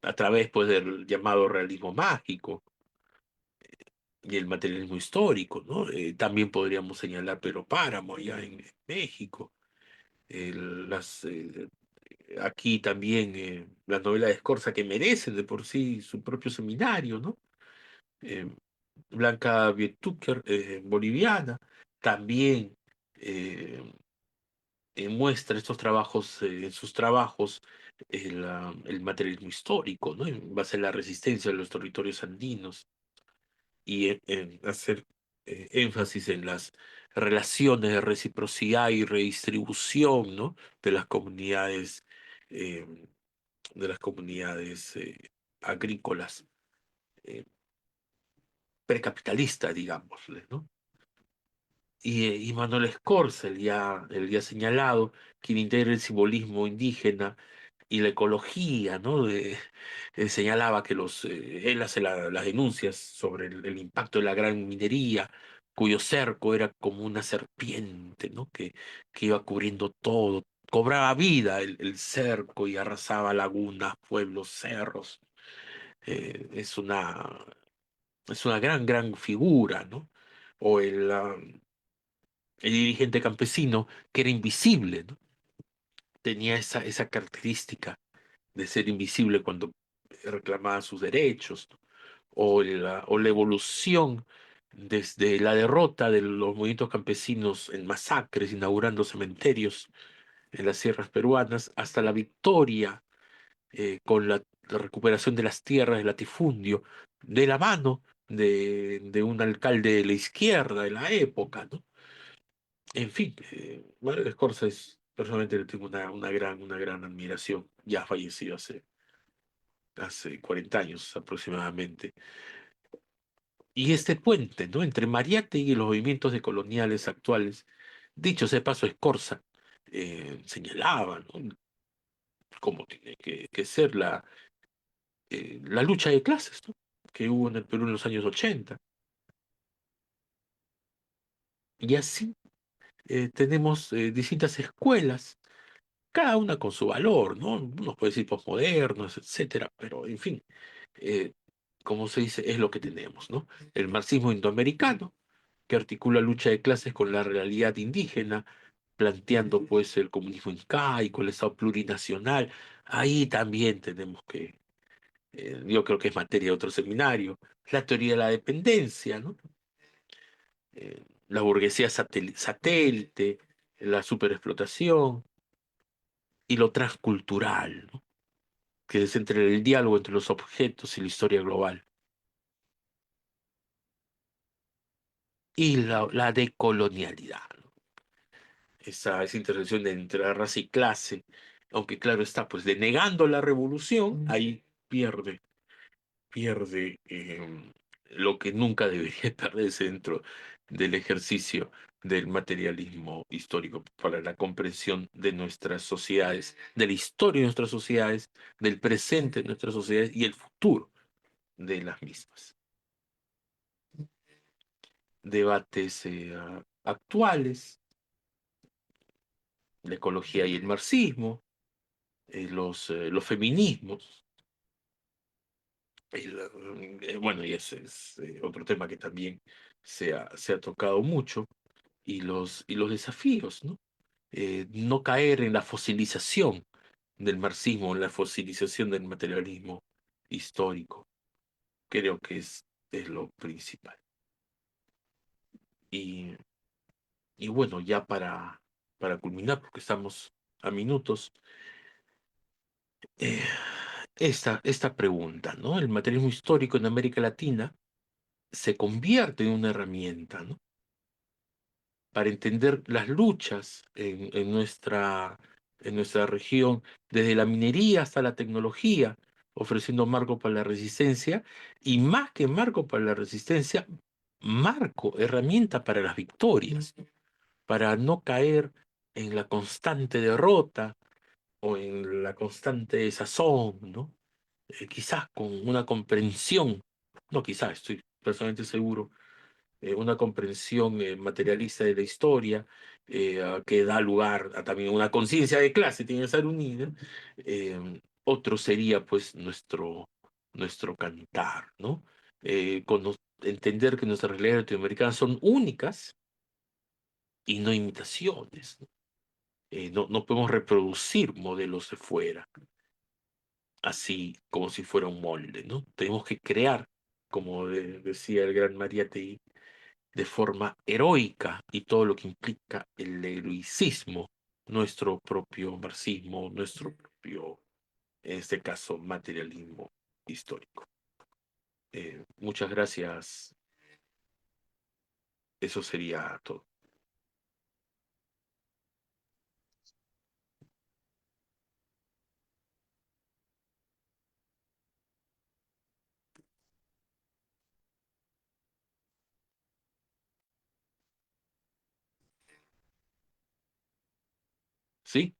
A través pues del llamado realismo mágico y el materialismo histórico, ¿no? También podríamos señalar Pedro Páramo allá en México. Las, aquí también las novelas de Escorza que merecen de por sí su propio seminario, ¿no? Eh, Blanca Vietúquer, boliviana, también eh, muestra estos trabajos, en sus trabajos, el materialismo histórico, ¿no? En base a la resistencia de los territorios andinos y en hacer énfasis en las relaciones de reciprocidad y redistribución, ¿no? De las comunidades, eh, agrícolas precapitalistas, digámosle, ¿no? Y Manuel Escorza, el ya señalado, quien integra el simbolismo indígena y la ecología, ¿no? Señalaba que él hace las denuncias sobre el impacto de la gran minería, cuyo cerco era como una serpiente, ¿no? Que iba cubriendo todo, cobraba vida el cerco y arrasaba lagunas, pueblos, cerros. Es una gran figura, ¿no? O el dirigente campesino que era invisible, ¿no? Tenía esa característica de ser invisible cuando reclamaba sus derechos, ¿no? O la evolución desde la derrota de los movimientos campesinos en masacres, inaugurando cementerios en las sierras peruanas, hasta la victoria con la recuperación de las tierras del latifundio, de la mano de un alcalde de la izquierda de la época, ¿no? En fin, Manuel Escorza personalmente le tengo una gran admiración, ya fallecido hace 40 años aproximadamente. Y este puente, ¿no? Entre Mariátegui y los movimientos decoloniales actuales, dicho sea de paso, Escorza señalaba, ¿no? Cómo tiene que ser la lucha de clases, ¿no? Que hubo en el Perú en los años 80. Y así tenemos distintas escuelas, cada una con su valor, ¿no? Uno puede decir posmodernos, etcétera, pero en fin, como se dice, es lo que tenemos, ¿no? El marxismo indoamericano, que articula lucha de clases con la realidad indígena, planteando pues el comunismo incaico, el Estado plurinacional. Ahí también tenemos que, yo creo que es materia de otro seminario, la teoría de la dependencia, ¿no? La burguesía satélite, la superexplotación y lo transcultural, ¿no? Que es entre el diálogo entre los objetos y la historia global. Y la decolonialidad, ¿no? Esa intervención entre la raza y clase, aunque claro está, pues denegando la revolución, ahí pierde lo que nunca debería perderse dentro del ejercicio del materialismo histórico para la comprensión de nuestras sociedades, de la historia de nuestras sociedades, del presente de nuestras sociedades y el futuro de las mismas. Debates actuales, la ecología y el marxismo, los feminismos, bueno, y ese es otro tema que también se ha tocado mucho, y los desafíos, ¿no? No caer en la fosilización del marxismo, en la fosilización del materialismo histórico, creo que es lo principal. Y, y bueno, ya para culminar, porque estamos a minutos, eh, esta pregunta, ¿no? El materialismo histórico en América Latina se convierte en una herramienta, ¿no? Para entender las luchas en nuestra región, desde la minería hasta la tecnología, ofreciendo marco para la resistencia, y más que marco para la resistencia, marco, herramienta para las victorias, ¿no? Para no caer en la constante derrota o en la constante desazón, ¿no? Quizás con una comprensión, no quizás, estoy personalmente seguro, una comprensión materialista de la historia, que da lugar a también una conciencia de clase, tiene que ser unida. Otro sería pues nuestro cantar, ¿no? Entender que nuestras realidades latinoamericanas son únicas y no imitaciones, ¿no? No podemos reproducir modelos de fuera, así como si fuera un molde, ¿no? Tenemos que crear, como decía el gran Mariátegui, de forma heroica y todo lo que implica el heroicismo, nuestro propio marxismo, nuestro propio, en este caso, materialismo histórico. Muchas gracias. Eso sería todo. ¿Sí?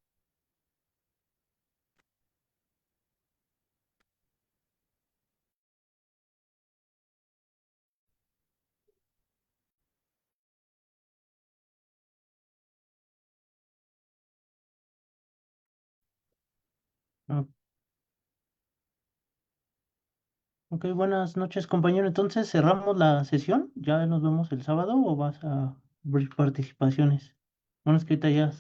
Ah, ok, buenas noches, compañero. Entonces, ¿cerramos la sesión? ¿Ya nos vemos el sábado o vas a abrir participaciones? Bueno, es que ahorita ya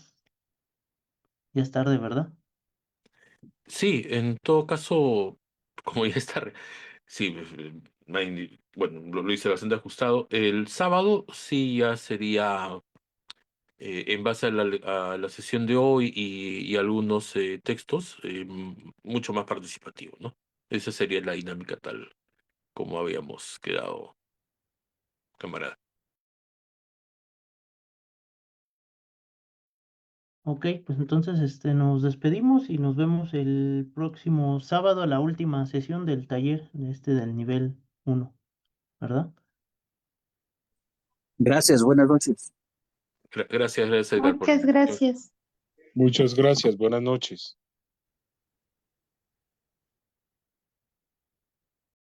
es tarde, ¿verdad? Sí, en todo caso, como ya está, sí, bueno, lo hice bastante ajustado. El sábado sí ya sería en base a la sesión de hoy y algunos textos, mucho más participativo, ¿no? Esa sería la dinámica tal como habíamos quedado, camarada. Ok, pues entonces nos despedimos y nos vemos el próximo sábado a la última sesión del taller del nivel 1, ¿verdad? Gracias, buenas noches. Gracias, Edgar, por la Muchas invitación. gracias. Muchas gracias, buenas noches.